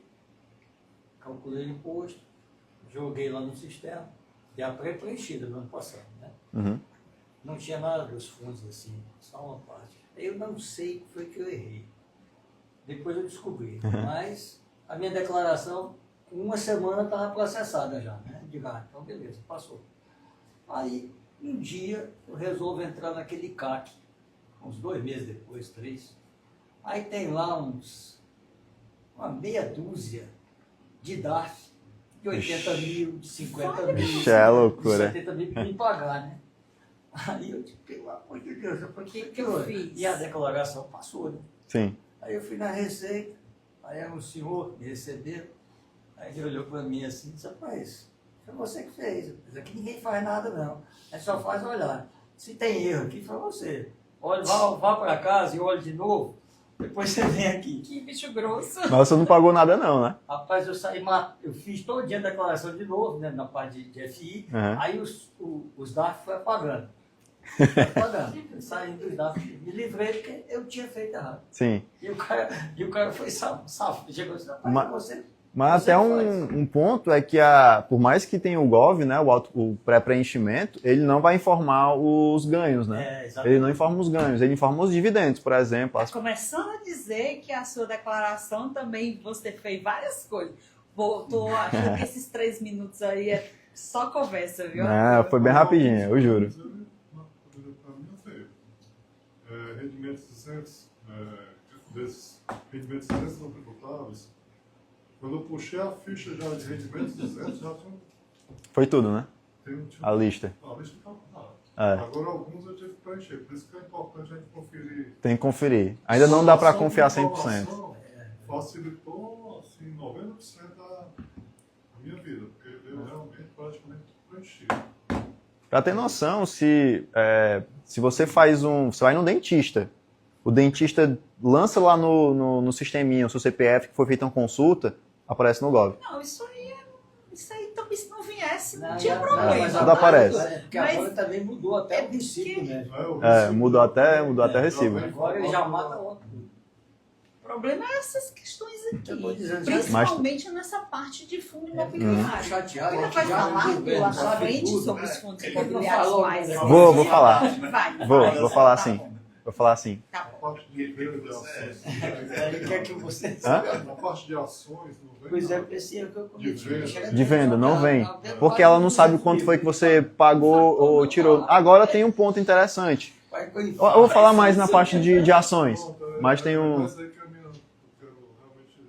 calculei o imposto, joguei lá no sistema, e a pré-preenchida do ano passado, né? Uhum. Não tinha nada dos fundos assim, só uma parte. Eu não sei o que foi que eu errei. Depois eu descobri, mas a minha declaração, com uma semana estava processada já, né? Digo, então beleza, passou. Aí, um dia, eu resolvo entrar naquele CAC, uns 2 meses depois, 3. Aí tem lá uma meia dúzia de DARF, de 80 mil, de 50 mil, Ixi, é loucura. de 70 mil para me pagar, né? Aí eu disse, pelo amor de Deus, por que eu fiz? E a declaração passou, né? Sim. Aí eu fui na Receita, aí era um senhor me recebeu, aí ele olhou para mim assim e disse, rapaz, foi você que fez, isso aqui ninguém faz nada não, a gente só faz olhar. Se tem erro aqui, foi você. Olha, vá para casa e olhe de novo, depois você vem aqui. Que bicho grosso. Mas você não pagou nada não, né? Rapaz, eu fiz todo dia a declaração de novo, né, na parte de FI, Uhum. aí os DARF foi apagando. Foi apagando. Eu saí dos DARF, me livrei porque eu tinha feito errado. Sim. E o cara foi safo. Chegou assim, rapaz, Mas- você... Mas Você até faz. um ponto é que, por mais que tenha o Gov, né, o pré-preenchimento, ele não vai informar os ganhos, né? exatamente. Ele não informa os ganhos, ele informa os dividendos, por exemplo. Tá começando a dizer que a sua declaração também você fez várias coisas. Tô achando que esses 3 minutos aí Só conversa, viu? Foi bem rapidinho, eu juro. Para mim, feio. Rendimentos isentos, desses rendimentos isentos não tributáveis, quando eu puxei a ficha já de rendimentos isentos, já Foi tudo, né? tinha A lista. a lista calculada. É. Agora, alguns eu tive que preencher, por isso que é importante a gente conferir. Tem que conferir. Ainda não dá para Só confiar de 100%. informação Facilitou, assim, 90% da minha vida, porque eu realmente praticamente preenchi. Para ter noção, se você você vai no dentista, o dentista lança lá no sisteminha o seu CPF que foi feita uma consulta, aparece no Gov. Não, isso aí também, se não viesse, não Não, tinha já- problema. mas Tudo aparece. É porque Mas- agora também mudou até o princípio, né? Mudou até recibo. Agora ele já mata outro. O problema é essas questões Eu tô aqui. dizendo, Principalmente nessa parte de fundo imobiliário. chateado. Você vai falar pela frente sobre os fundos imobiliários mais. Vou falar. Vai. Vou falar Tá assim. bom. Vou falar assim. Tá A bom. parte de venda de ações. Ele quer que você... Hã? A parte de ações não vem. Pois é, nada. parecia que eu cometi. De venda. Chega De venda, não vem. Não, Porque ela não sabe quanto foi que você pagou ou tirou. Agora tem um ponto interessante. Vai com ele. Eu vou falar mais na parte de ações. Mas tem um. Mas aí que eu quero realmente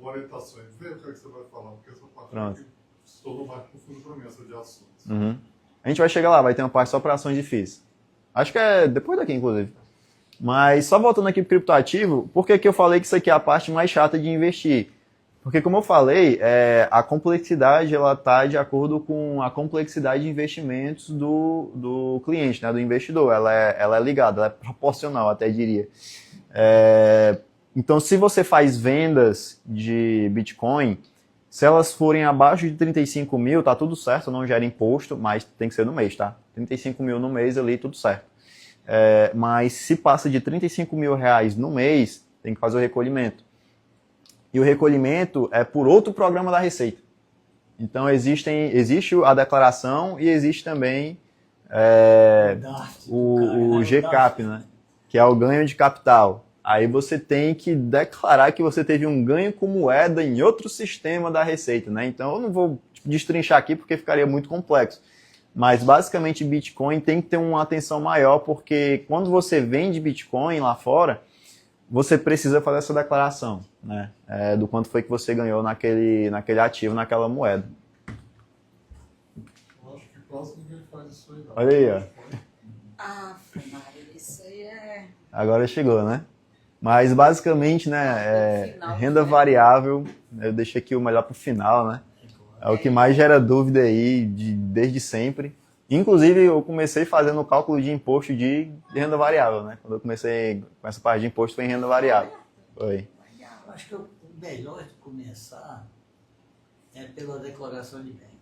uma orientação. Vê o que, é que você vai falar, porque essa parte Pronto. aqui se tornou mais confusa para mim, essa de ações. Uhum. A gente vai chegar lá, vai ter uma parte só para ações de FIIs. Acho que é depois daqui, inclusive. Mas só voltando aqui para o criptoativo, por que eu falei que isso aqui é a parte mais chata de investir? Porque, como eu falei, a complexidade ela está de acordo com a complexidade de investimentos do cliente, né, do investidor. Ela é ligada, ela é proporcional, até diria. Então, se você faz vendas de Bitcoin, se elas forem abaixo de 35 mil, tá tudo certo, não gera imposto, mas tem que ser no mês, tá? 35 mil no mês ali, tudo certo. Mas se passa de 35 mil reais no mês, tem que fazer o recolhimento. E o recolhimento é por outro programa da Receita. Então existe a declaração e existe também o GCAP, né? Que é o ganho de capital. Aí você tem que declarar que você teve um ganho com moeda em outro sistema da Receita, né? Então eu não vou destrinchar aqui porque ficaria muito complexo. Mas basicamente Bitcoin tem que ter uma atenção maior porque quando você vende Bitcoin lá fora, você precisa fazer essa declaração, né? Do quanto foi que você ganhou naquele ativo, naquela moeda. Eu acho que quase ninguém faz isso aí. Não. Olha aí, ó. Ah, Maria, isso aí é... Agora chegou, né? Mas basicamente, né, renda variável, eu deixei aqui o melhor para o final, né? É o que mais gera dúvida aí desde sempre. Inclusive, eu comecei fazendo o cálculo de imposto de renda variável, né? Quando eu comecei com essa parte de imposto foi em renda variável. Foi. Eu acho que o melhor de começar é pela declaração de bens.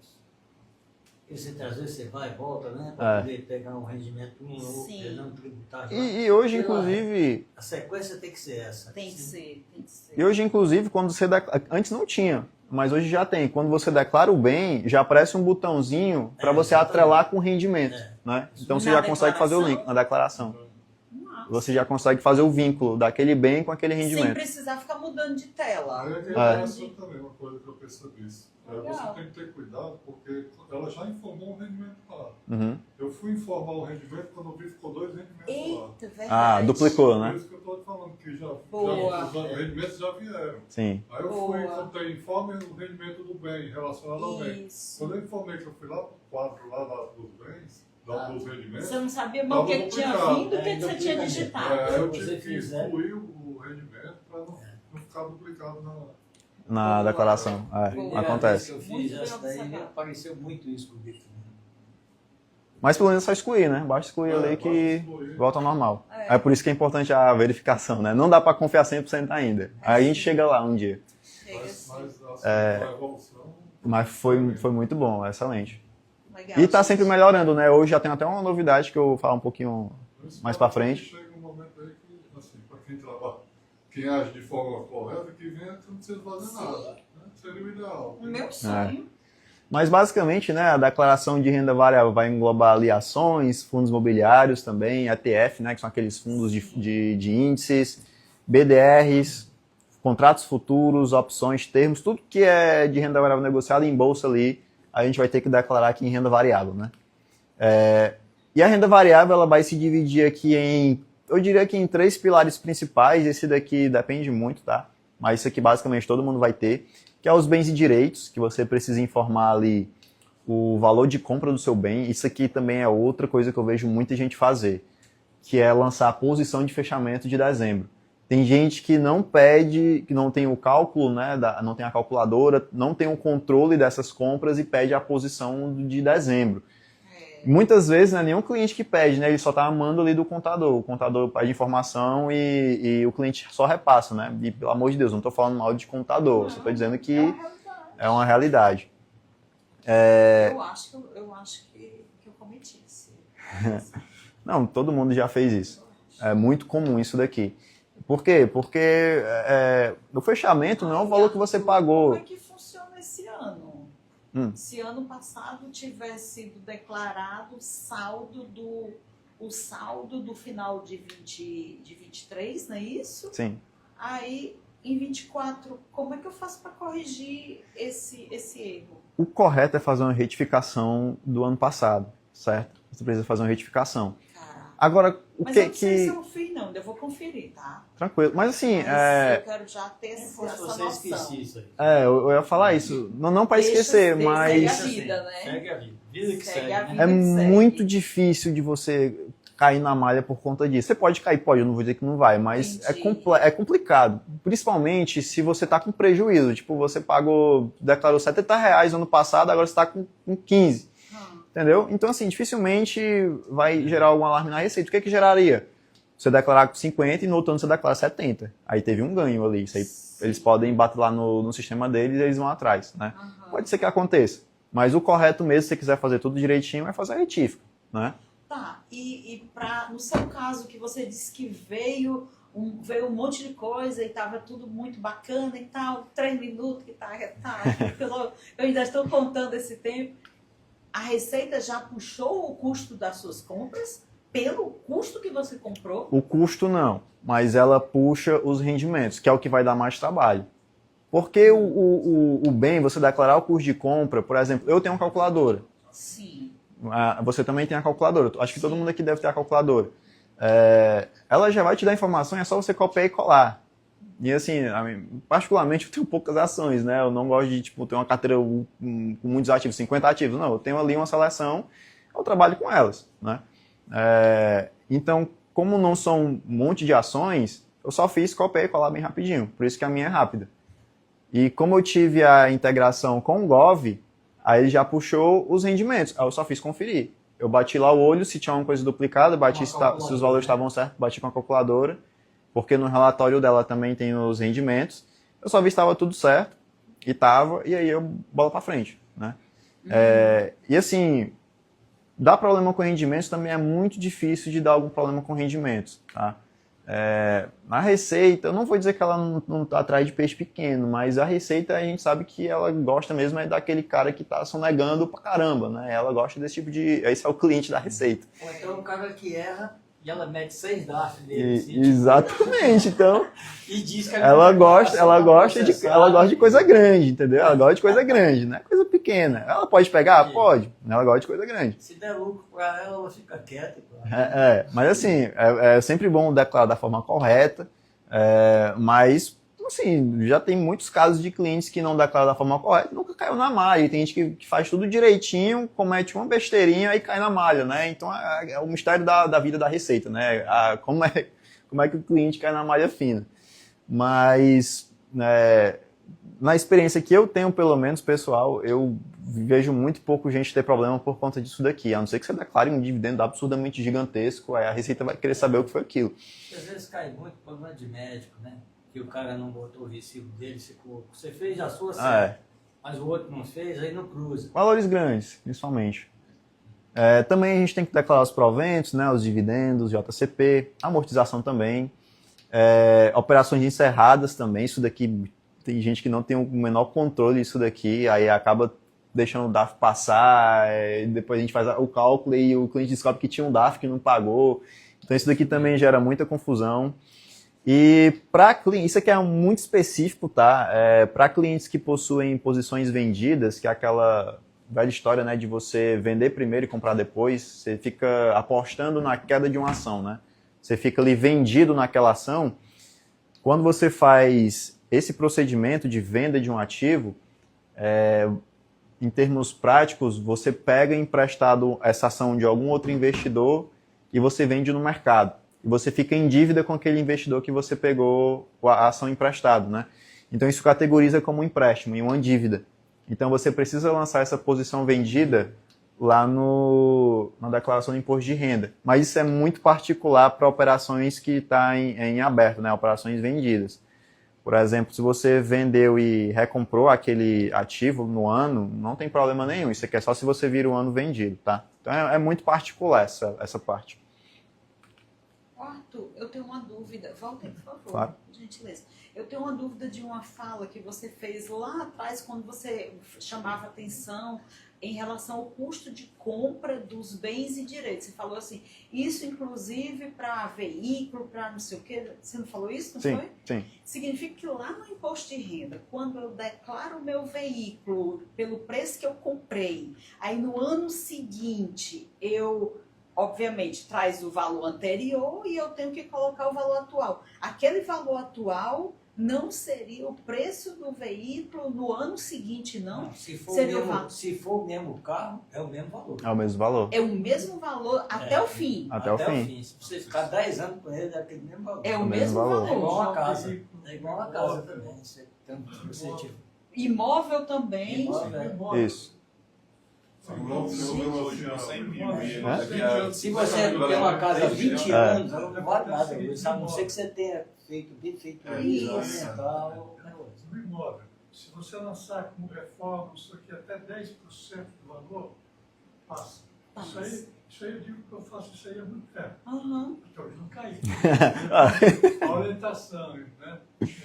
Porque você, às vezes você vai e volta, né? Para poder pegar um rendimento um ou outro, Sim. não tributar. E hoje, inclusive... A sequência tem que ser essa. Tem que ser, tem que ser. E hoje, inclusive, quando você... Antes não tinha, mas hoje já tem. Quando você declara o bem, já aparece um botãozinho para você atrelar com o rendimento, né? Então você Na já consegue fazer o link na declaração. Nossa. Você já consegue fazer o vínculo daquele bem com aquele Sem rendimento. precisar ficar mudando de tela. Aí é que Mudando essa de- também uma coisa que eu percebi. Legal. Você tem que ter cuidado, porque ela já informou o rendimento lá. Uhum. Eu fui informar o rendimento quando eu vi que ficou 2 rendimentos lá. Eita, verdade. Ah, duplicou, Por né? isso que eu estou falando, que Boa. os rendimentos já vieram. Sim. Aí eu Boa. fui, contei informe o rendimento do bem relacionado ao bem. Isso. Quando eu informei que eu fui lá para o quadro lá dos bens, dos rendimentos, Você não sabia mais o que tinha vindo, o que você tinha duplicado. digitado. eu Você tive que fizer. incluir o rendimento para não ficar duplicado na... Na declaração. Primeira Acontece. vez que eu Muito fiz bem essa daí, observado. apareceu muito isso comigo. Mas pelo menos é só excluir, né? Basta excluir ali que volta ao normal. É por isso que é importante a verificação, né? Não dá para confiar 100% ainda. Aí a gente chega lá um dia. Chega assim. Mas a evolução... Mas foi muito bom, excelente. Legal. E tá sempre melhorando, né? Hoje já tem até uma novidade que eu vou falar um pouquinho mais pra frente. Chega um momento aí que, assim, para quem trabalha, quem age de forma correta, que vem, tu não precisa fazer nada. Né? Seria o ideal. O meu sonho. Mas basicamente, né, a declaração de renda variável vai englobar ali ações, fundos imobiliários também, ETF, né, que são aqueles fundos de índices, BDRs, contratos futuros, opções, termos, tudo que é de renda variável negociada em bolsa ali a gente vai ter que declarar aqui em renda variável, né? E a renda variável ela vai se dividir aqui eu diria que em 3 pilares principais. Esse daqui depende muito, tá? Mas isso aqui basicamente todo mundo vai ter, que é os bens e direitos, que você precisa informar ali o valor de compra do seu bem. Isso aqui também é outra coisa que eu vejo muita gente fazer, que é lançar a posição de fechamento de dezembro. Tem gente que não pede, que não tem o cálculo, né, não tem a calculadora, não tem o controle dessas compras e pede a posição de dezembro. Muitas vezes não é nenhum cliente que pede, né? Ele só está amando ali do contador. O contador pede informação e o cliente só repassa, né? E pelo amor de Deus, não estou falando mal de contador, só estou dizendo que é uma realidade. Eu acho que eu cometi isso. Não, todo mundo já fez isso. É muito comum isso daqui. Por quê? Porque o fechamento não é o valor que você pagou. Como é que funciona esse ano? Se ano passado tivesse sido declarado o saldo do final de 23, não é isso? Sim. Aí, em 24, como é que eu faço para corrigir esse erro? O correto é fazer uma retificação do ano passado, certo? Você precisa fazer uma retificação. Agora, Mas eu não sei se eu não fiz, não. Eu vou conferir, tá? Tranquilo. Mas assim... eu quero já ter essa noção. Esqueci isso aí. eu ia falar isso. Não para esquecer, mas... Segue a vida, né? Segue a vida. Vida que segue. A vida É que segue. muito difícil de você cair na malha por conta disso. Você pode cair, pode, eu não vou dizer que não vai, mas é complicado. Principalmente se você está com prejuízo. Tipo, você declarou R$70 ano passado, agora você está com 15. Entendeu? Então, assim, dificilmente vai gerar algum alarme na receita. O que geraria? Você declarar com 50 e no outro ano você declara 70. Aí teve um ganho ali. Isso aí, eles podem bater lá no sistema deles e eles vão atrás, né? Pode ser que aconteça. Mas o correto mesmo, se você quiser fazer tudo direitinho, é fazer a retífica, né? Tá. No seu caso, que você disse que veio um monte de coisa e estava tudo muito bacana e tal, 3 minutos que tá eu ainda estou contando esse tempo. A Receita já puxou o custo das suas compras pelo custo que você comprou? O custo não, mas ela puxa os rendimentos, que é o que vai dar mais trabalho. Porque o bem, você declarar o custo de compra, por exemplo, eu tenho uma calculadora. Sim. Você também tem a calculadora. Acho que todo mundo aqui deve ter a calculadora. Ela já vai te dar informação, é só você copiar e colar. E assim, particularmente eu tenho poucas ações, né? Eu não gosto de ter uma carteira com muitos ativos, 50 ativos. Não, eu tenho ali uma seleção, eu trabalho com elas, né? Então, como não são um monte de ações, eu só fiz copiar e colar bem rapidinho. Por isso que a minha é rápida. E como eu tive a integração com o Gov, aí ele já puxou os rendimentos. Aí eu só fiz conferir. Eu bati lá o olho, se tinha uma coisa duplicada, bati se os valores estavam certos, bati com a calculadora. Porque no relatório dela também tem os rendimentos. Eu só vi se estava tudo certo, e aí eu bola para frente, né? E assim, dar problema com rendimentos também é muito difícil de dar algum problema com rendimentos, tá? Na Receita, eu não vou dizer que ela não tá atrás de peixe pequeno, mas a Receita a gente sabe que ela gosta mesmo daquele cara que tá sonegando pra caramba, né? Ela gosta desse tipo de... Esse é o cliente da Receita. Ou então o cara que erra... E ela mete 6 DAF nele. Assim, exatamente, então... E diz que ela gosta de coisa grande, entendeu? Ela gosta de coisa grande, não é coisa pequena. Ela pode pegar? Pode. Ela gosta de coisa grande. Se der lucro pra ela fica quieta. Mas assim, é sempre bom declarar da forma correta, mas... Assim, já tem muitos casos de clientes que não declaram da forma correta, nunca caiu na malha. E tem gente que faz tudo direitinho, comete uma besteirinha e cai na malha, né? Então é o mistério da vida da Receita, né? Como é que o cliente cai na malha fina. Mas na experiência que eu tenho, pelo menos, pessoal, eu vejo muito pouco gente ter problema por conta disso daqui. A não ser que você declare um dividendo absurdamente gigantesco, aí a Receita vai querer saber o que foi aquilo. Às vezes cai muito problema de médico, né? Que o cara não botou o recibo dele, você fez a sua certo, mas o outro não fez, aí não cruza. Valores grandes, principalmente. Também a gente tem que declarar os proventos, né, os dividendos, JCP, amortização também, operações encerradas também. Isso daqui, tem gente que não tem o menor controle disso daqui, aí acaba deixando o DAF passar, depois a gente faz o cálculo e o cliente descobre que tinha um DAF que não pagou. Então isso daqui também gera muita confusão. E para clientes, isso aqui é muito específico, tá? Para clientes que possuem posições vendidas, que é aquela velha história, né, de você vender primeiro e comprar depois, você fica apostando na queda de uma ação, né? Você fica ali vendido naquela ação. Quando você faz esse procedimento de venda de um ativo, em termos práticos, você pega emprestado essa ação de algum outro investidor e você vende no mercado. E você fica em dívida com aquele investidor que você pegou a ação emprestado, né? Então isso categoriza como um empréstimo e uma dívida. Então você precisa lançar essa posição vendida lá na declaração do imposto de renda. Mas isso é muito particular para operações que estão em aberto, né? Operações vendidas. Por exemplo, se você vendeu e recomprou aquele ativo no ano, não tem problema nenhum. Isso aqui é só se você vira o ano vendido, tá? Então é muito particular essa parte. Arthur, eu tenho uma dúvida. Voltem, por favor. Claro. Por gentileza. Eu tenho uma dúvida de uma fala que você fez lá atrás, quando você chamava atenção em relação ao custo de compra dos bens e direitos. Você falou assim, isso inclusive para veículo, para não sei o quê. Você não falou isso, não foi? Sim. Significa que lá no imposto de renda, quando eu declaro o meu veículo pelo preço que eu comprei, aí no ano seguinte eu, obviamente, traz o valor anterior e eu tenho que colocar o valor atual. Aquele valor atual não seria o preço do veículo no ano seguinte, não? Se for, Seria se for o mesmo carro, é o mesmo valor. É o mesmo valor. É o mesmo valor até o fim. Até o fim. Se você ficar 10 anos com ele, é aquele mesmo valor. É o o mesmo mesmo valor. valor. É igual a casa. É igual a casa também. Você tipo, Imóvel também. Isso. se você tem uma casa há 20 anos, não vale nada. A não ser que você tenha feito bem feito ambiental. No imóvel, se você lançar como reforma, isso aqui até 10% do valor, passa. Isso aí eu digo que eu faço isso aí há muito tempo. Porque hoje não caiu. A orientação, né?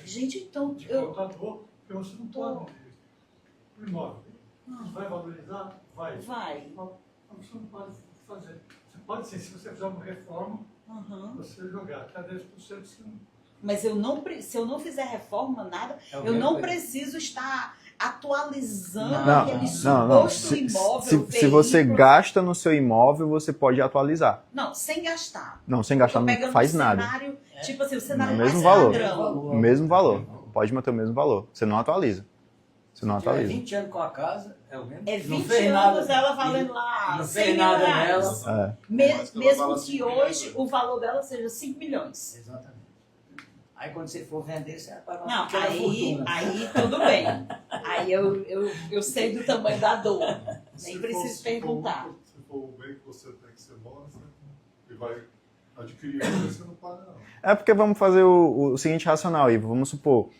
Gente, então, De contador, porque você não pode. O imóvel vai valorizar? Vai. Mas você não pode fazer. Você pode sim, se você fizer uma reforma, você jogar até 10%, você não. Mas se eu não fizer reforma, nada, eu não preciso estar atualizando aquele suposto imóvel. Se você gasta no seu imóvel, você pode atualizar. Não, sem gastar. Não, sem gastar não faz nada. Cenário, tipo assim, o cenário mesmo mais valor. padrão. O mesmo valor. Pode manter o mesmo valor. Você não atualiza. Você não atualiza. 20 anos com a casa, é o mesmo. É 20 fez anos nada, ela valendo lá não 100 fez mil nada reais. nela. Mesmo que hoje o valor dela seja 5 milhões. Exatamente. Aí quando você for vender, você vai pagar uma Não, pequena fortuna. aí tudo bem. Aí eu sei do tamanho da dor. Nem preciso perguntar. Se for o bem que você tem que você mora, você vai adquirir ele, você não paga não. É porque vamos fazer o seguinte racional, Ivo. Vamos supor,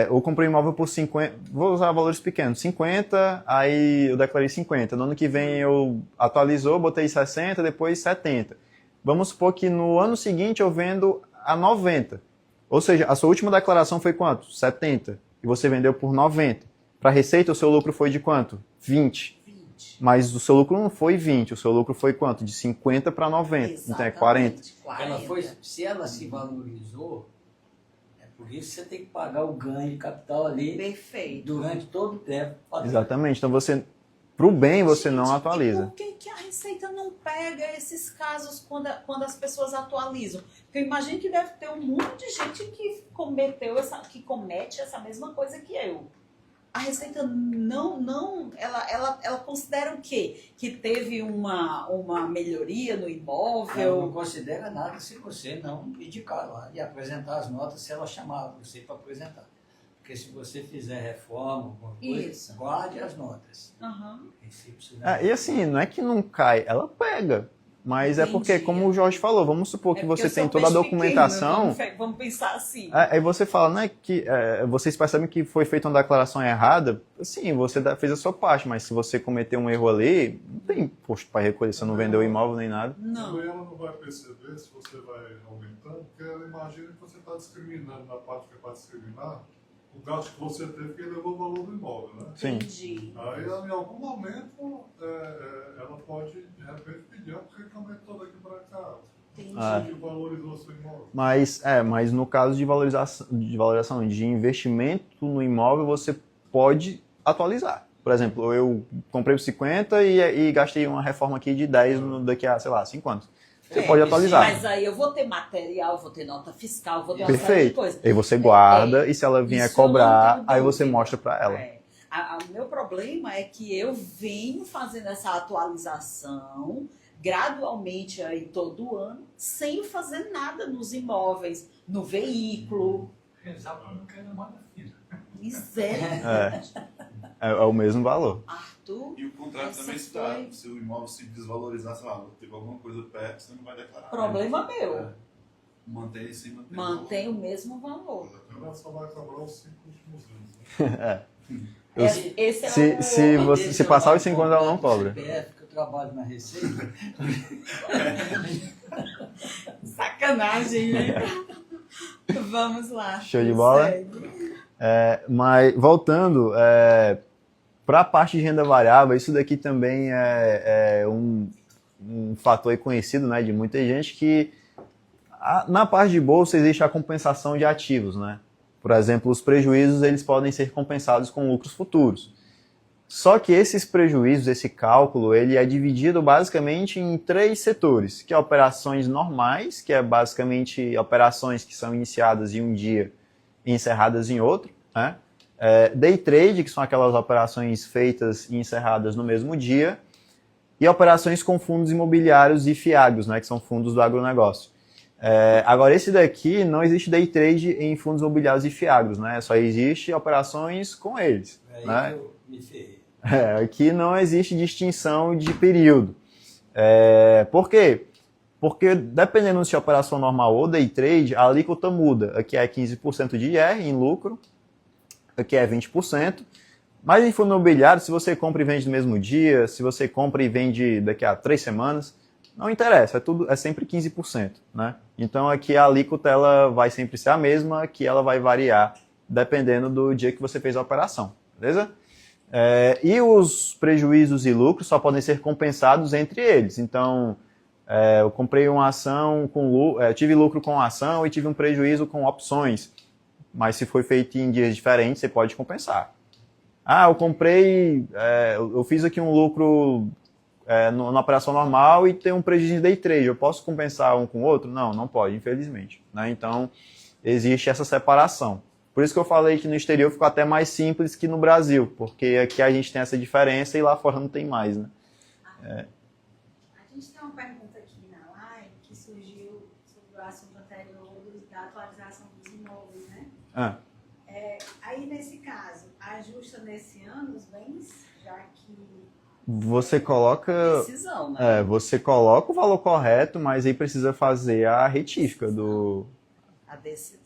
eu comprei um imóvel por 50, vou usar valores pequenos, 50, aí eu declarei 50. No ano que vem eu atualizou, botei 60, depois 70. Vamos supor que no ano seguinte eu vendo a 90. Ou seja, a sua última declaração foi quanto? 70. E você vendeu por 90. Para a receita, o seu lucro foi de quanto? 20. Mas o seu lucro não foi 20, o seu lucro foi quanto? De 50 para 90. Exatamente, Então é 40. Se ela se valorizou, é por isso que você tem que pagar o ganho de capital ali Perfeito. durante todo o tempo. Exatamente. Então você, para o bem, você não Gente, atualiza. E por que a Receita não pega esses casos quando as pessoas atualizam? Porque eu imagino que deve ter um monte de gente que comete essa mesma coisa que eu. A Receita ela considera o quê? Que teve uma melhoria no Ela imóvel? não considera nada se você não indicar lá e apresentar as notas se ela chamar você para apresentar. Porque se você fizer reforma, alguma coisa, guarde as notas. Aham. E assim, não é que não cai, ela pega. Mas é porque, como o Jorge falou, vamos supor que você tem toda a documentação. Vamos pensar assim. Aí você fala, né, que vocês percebem que foi feita uma declaração errada. Sim, você fez a sua parte, mas se você cometeu um erro ali, não tem imposto para recolher, você não vendeu o imóvel nem nada. Não. Também ela não vai perceber se você vai aumentando, porque ela imagina que você está discriminando na parte que é para discriminar o gasto que você teve que levou o valor do imóvel, né? Sim. Entendi. Aí, em algum momento, ela pode, de repente, pedir porque que aumentou daqui para cá. Entendi. Que valorizou o seu imóvel. Mas no caso de valorização, de investimento no imóvel, você pode atualizar. Por exemplo, eu comprei por 50 e gastei uma reforma aqui de 10 daqui a, sei lá, 5 anos. Você pode atualizar. Mas aí eu vou ter material, vou ter nota fiscal, vou ter uma série de Perfeito. coisas. Aí você guarda e se ela vier Isso eu não cobrar, tenho aí você dúvida. mostra para ela. O meu problema é que eu venho fazendo essa atualização gradualmente aí todo ano, sem fazer nada nos imóveis, no veículo. Rezar para não cair na moda fina. Misericórdia. É o mesmo valor. Arthur, E o contrato Essa também está. foi- Se o imóvel se desvalorizar, sei lá, teve alguma coisa perto, você não vai declarar. problema meu. É. Mantém em cima. Mantém o mesmo valor. Ela só vai cobrar os 5 últimos anos. Né? Esse é o... Se passar os 5 anos, ela não cobra. CPF, que eu trabalho na Receita. Sacanagem, né? Vamos lá. Show de bola? Segue. Mas, voltando, para a parte de renda variável, isso daqui também é um fator aí conhecido, né, de muita gente, que na parte de bolsa existe a compensação de ativos, né? Por exemplo, os prejuízos eles podem ser compensados com lucros futuros. Só que esses prejuízos, esse cálculo, ele é dividido basicamente em 3 setores, que é operações normais, que é basicamente operações que são iniciadas em um dia e encerradas em outro, né? Day trade, que são aquelas operações feitas e encerradas no mesmo dia, e operações com fundos imobiliários e FIAGs, né, que são fundos do agronegócio. Agora, esse daqui, não existe day trade em fundos imobiliários e FIAGs, né? Só existe operações com eles. Aí Né? que eu me ferrei. Aqui não existe distinção de período. Por quê? Porque dependendo se é operação normal ou day trade, a alíquota muda. Aqui é 15% de IR em lucro, aqui é 20%. Mas em fundo imobiliário, se você compra e vende no mesmo dia, se você compra e vende daqui a 3 semanas, não interessa, é sempre 15%. Né? Então aqui a alíquota ela vai sempre ser a mesma, que ela vai variar dependendo do dia que você fez a operação. Beleza? E os prejuízos e lucros só podem ser compensados entre eles. Então, eu comprei uma ação tive lucro com a ação e tive um prejuízo com opções. Mas se foi feito em dias diferentes, você pode compensar. Eu fiz aqui um lucro na operação normal e tem um prejuízo em day trade. Eu posso compensar um com o outro? Não, não pode, infelizmente. Né? Então, existe essa separação. Por isso que eu falei que no exterior ficou até mais simples que no Brasil, porque aqui a gente tem essa diferença e lá fora não tem mais, né? A gente tem uma pergunta aqui na live que surgiu sobre o assunto anterior da atualização dos imóveis, né? Aí, nesse caso, ajusta nesse ano os bens, já que... Você coloca... Decisão, né? Você coloca o valor correto, mas aí precisa fazer a retífica do... A decisão.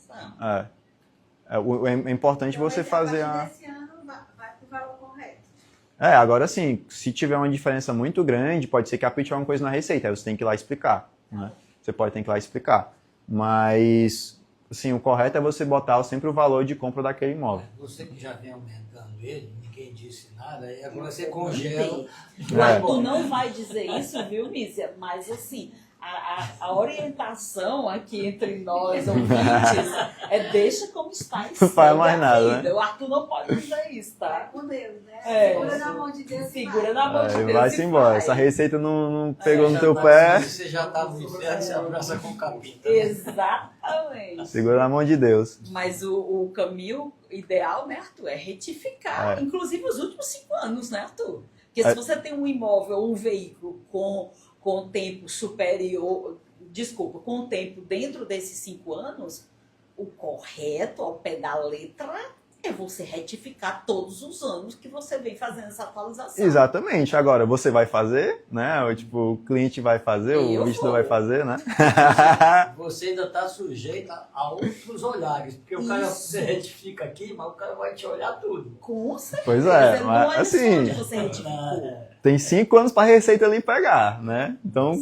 É importante Então, você a fazer partir desse ano vai para o valor correto. Agora sim, se tiver uma diferença muito grande, pode ser que apite alguma coisa na receita, aí você tem que ir lá explicar, né? Você ter que ir lá explicar. Mas, assim, o correto é você botar sempre o valor de compra daquele imóvel. Você que já vem aumentando ele, ninguém disse nada, aí agora você congela. O Arthur não vai dizer isso, viu, Mísia? Mas, assim, a orientação aqui entre nós, ouvintes, deixa como está e Não faz mais segue a nada, vida. né? O Arthur não pode dizer isso, Vai tá? com Deus, né? É. Segura na mão de Deus. e Segura vai. na mão de Deus Vai-se e embora. vai. Essa receita não pegou no Já teu tá- pé, Você já está no inferno, você abraça com o capeta. Exatamente. segura na mão de Deus. Mas o caminho ideal, né, Arthur, é retificar. Inclusive os últimos 5 anos, né, Arthur? Porque se você tem um imóvel ou um veículo com tempo superior, com tempo dentro desses 5 anos, o correto, ao pé da letra, é você retificar todos os anos que você vem fazendo essa atualização. Exatamente. Agora, você vai fazer, né? O cliente vai fazer, o investidor vai fazer, né? Você ainda está sujeito a outros olhares, porque o cara Isso. se retifica aqui, mas o cara vai te olhar tudo. Com certeza. Pois é, não mas é assim, só de você retificou. tem 5 anos para a receita ali pegar, né? Então,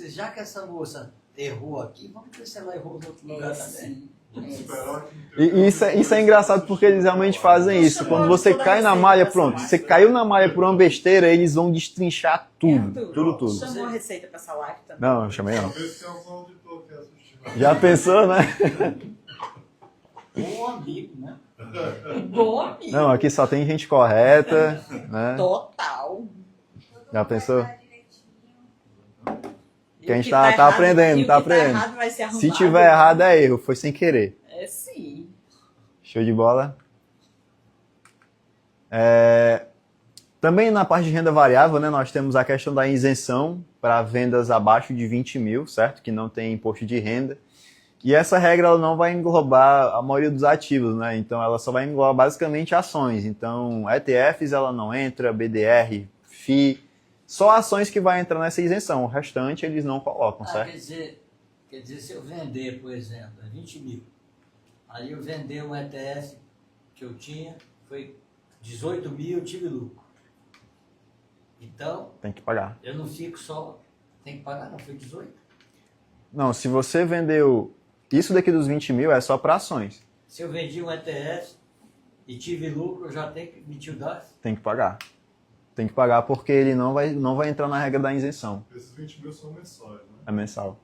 Já que essa moça errou aqui, vamos ver se ela errou no outro lugar também. Sim. Esperar que não tenha- e isso é engraçado porque eles realmente fazem isso. Quando você cai na malha, pronto, você caiu na malha por uma besteira, eles vão destrinchar tudo, tudo. Chamou a receita para essa live também. Não, eu chamei não. Talvez tenha algum auditor que assistiu. Já pensou, né? Ou um amigo, né? Bom amigo. Não, aqui só tem gente correta, né? Total. Já pensou? E Que a o gente que tá errado- aprendendo, e o tá que aprendendo. errado vai ser Se arrumado. tiver errado é erro, foi sem querer. É sim. Show de bola. Também na parte de renda variável, né, nós temos a questão da isenção para vendas abaixo de 20 mil, certo? Que não tem imposto de renda. E essa regra ela não vai englobar a maioria dos ativos, né? Então ela só vai englobar basicamente ações. Então ETFs ela não entra, BDR, FI, só ações que vai entrar nessa isenção. O restante eles não colocam, certo? Quer dizer, se eu vender, por exemplo, 20 mil, aí eu vender um ETF que eu tinha, foi 18 mil, eu tive lucro. Então, Tem que pagar. eu não fico só, tem que pagar, não, foi 18. Não, se você vendeu isso daqui dos 20 mil é só para ações. Se eu vendi um ETF e tive lucro, eu já tenho que emitir o DARF. Tem que pagar. Tem que pagar porque ele não vai entrar na regra da isenção. Esses 20 mil são mensais, né? É mensal.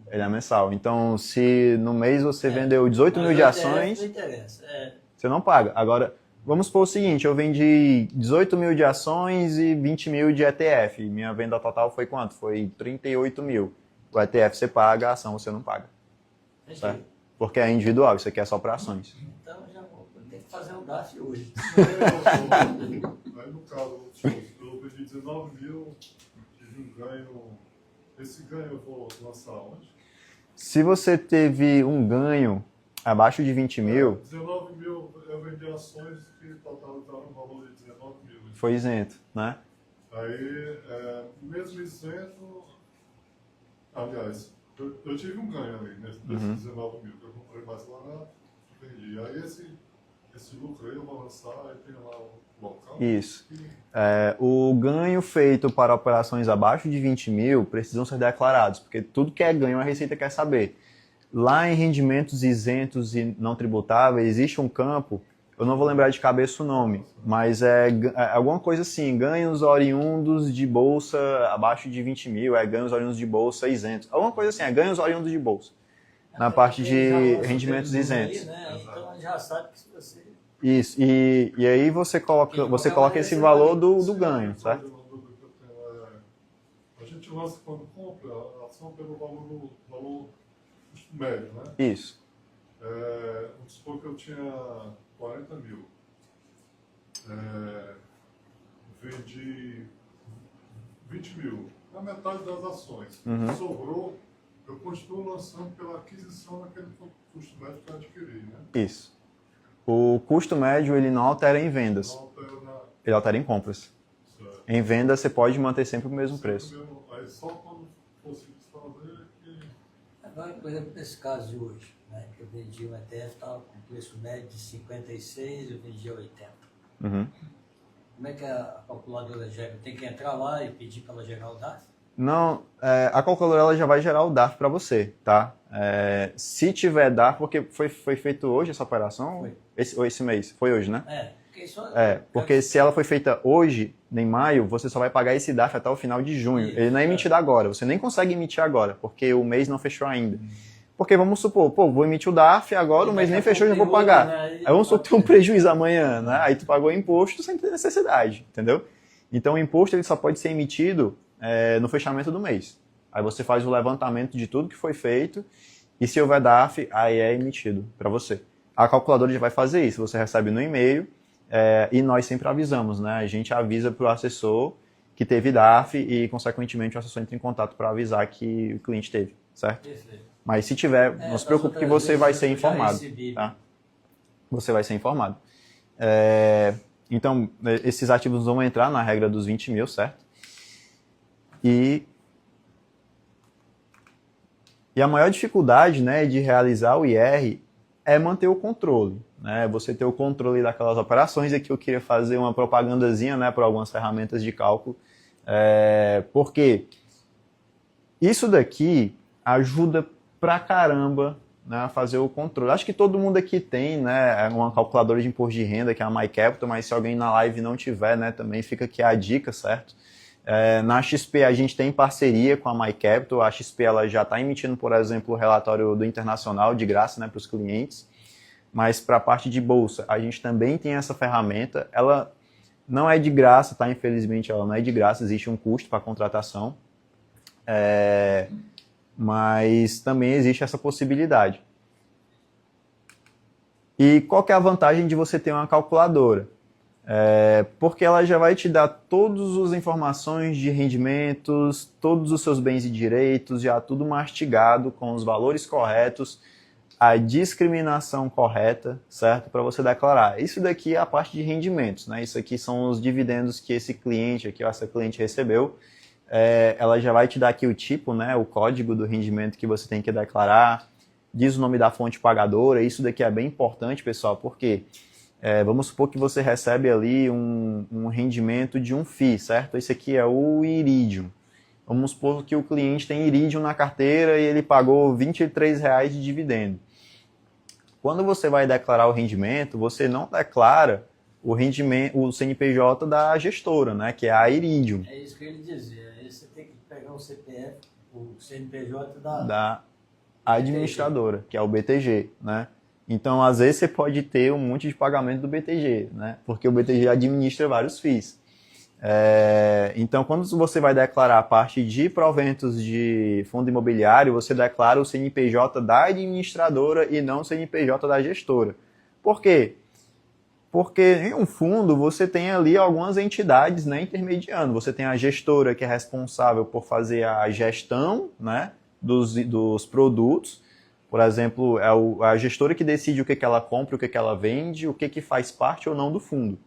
Ele é mensal. Então, se no mês você vendeu 18 mil de ações, Não interessa. você não paga. Agora, vamos supor o seguinte, eu vendi 18 mil de ações e 20 mil de ETF. Minha venda total foi quanto? Foi 38 mil. O ETF você paga, a ação você não paga. Certo? Porque é individual, isso aqui é só para ações. Então, já vou ter que fazer um DARF hoje. Aí no caso, eu vendi 19 mil, tive um ganho. Esse ganho eu vou lançar onde? Se você teve um ganho abaixo de 20 mil, 19 mil eu vendi ações que totalizaram um valor de 19 mil. foi isento, né? Aí, mesmo isento, aliás, eu tive um ganho ali nesses 19 mil, que eu comprei mais barato, vendi. Aí esse lucro aí eu vou lançar, aí tem lá o local. Isso. O ganho feito para operações abaixo de 20 mil precisam ser declarados, porque tudo que é ganho a Receita quer saber. Lá em rendimentos isentos e não tributáveis, existe um campo, eu não vou lembrar de cabeça o nome, mas é alguma coisa assim, ganhos oriundos de bolsa abaixo de 20 mil, ganhos oriundos de bolsa isentos. Alguma coisa assim, ganhos oriundos de bolsa. Na parte de rendimentos isentos. Ali, né? Então, a gente já sabe que se você... Isso, e aí você coloca esse valor do ganho, certo? A gente lança quando compra a ação pelo valor custo médio, né? Isso. Vamos supor que eu tinha 40 mil. Vendi 20 mil, na metade das ações. Sobrou, eu continuo lançando pela aquisição daquele custo médio que eu adquiri, né? Isso. O custo médio ele não altera em vendas, Não altera na... ele altera em compras. Certo. Em venda você pode manter sempre o mesmo preço. Aí só quando fosse desfazer que... Agora, por exemplo, nesse caso de hoje, né, que eu vendi um ETF, estava com preço médio de 56, eu vendi a 80. Uhum. Como é que a calculadora gera? Tem que entrar lá e pedir para ela gerar o DARF? Não, a calculadora ela já vai gerar o DARF para você, tá? Se tiver DARF, porque foi feito hoje essa operação? Foi. Esse mês, foi hoje, né? Porque isso Porque se ela foi feita hoje, em maio, você só vai pagar esse DARF até o final de junho. Isso, Ele não é emitido agora, você nem consegue emitir agora, porque o mês não fechou ainda. Porque vamos supor, vou emitir o DARF agora, o mês nem fechou, já vou pagar. Aí vamos supor que tem um prejuízo amanhã, né? Aí tu pagou imposto sem ter necessidade, entendeu? Então o imposto ele só pode ser emitido no fechamento do mês. Aí você faz o levantamento de tudo que foi feito e se houver DARF, aí é emitido para você. A calculadora já vai fazer isso, você recebe no e-mail e nós sempre avisamos, né? A gente avisa para o assessor que teve DARF e, consequentemente, o assessor entra em contato para avisar que o cliente teve, certo? Perfeito. Mas se tiver, não se preocupe que você vai ser informado, recebi. tá? Você vai ser informado. Então, esses ativos vão entrar na regra dos 20 mil, certo? E a maior dificuldade, né, de realizar o IR é manter o controle, né? Você ter o controle daquelas operações. Aqui eu queria fazer uma propagandazinha, né, para algumas ferramentas de cálculo, porque isso daqui ajuda pra caramba, né, a fazer o controle. Acho que todo mundo aqui tem, né, uma calculadora de imposto de renda, que é a MyCapital, mas se alguém na live não tiver, né, também fica aqui a dica, certo? Na XP a gente tem parceria com a MyCapital. A XP ela já está emitindo, por exemplo, o relatório do Internacional de graça, né, para os clientes. mas para a parte de bolsa, a gente também tem essa ferramenta. Ela não é de graça, tá? Infelizmente, ela não é de graça, existe um custo para a contratação. Mas também existe essa possibilidade. E qual que é a vantagem de você ter uma calculadora? Porque ela já vai te dar todas as informações de rendimentos, todos os seus bens e direitos, já tudo mastigado, com os valores corretos, a discriminação correta, certo? Para você declarar. Isso daqui é a parte de rendimentos, né? Isso aqui são os dividendos que esse cliente aqui, essa cliente recebeu. Ela já vai te dar aqui o tipo, né? O código do rendimento que você tem que declarar, diz o nome da fonte pagadora. Isso daqui é bem importante, pessoal, porque vamos supor que você recebe ali um rendimento de um FII, certo? Esse aqui é o Iridium. Vamos supor que o cliente tem Iridium na carteira e ele pagou R$ 23,00 de dividendo. Quando você vai declarar o rendimento, você não declara o rendimento, o CNPJ da gestora, né? Que é a Iridium. É isso que eu ia dizer. Aí você tem que pegar o CPF, o CNPJ da administradora, que é o BTG, né? Então, às vezes, você pode ter um monte de pagamento do BTG, né? Porque o BTG administra vários FIIs. Então, quando você vai declarar a parte de proventos de fundo imobiliário, você declara o CNPJ da administradora e não o CNPJ da gestora. Por quê? Porque em um fundo você tem ali algumas entidades, né, intermediando. Você tem a gestora que é responsável por fazer a gestão, né, dos produtos. Por exemplo, é a gestora que decide o que ela compra, o que ela vende, o que faz parte ou não do fundo.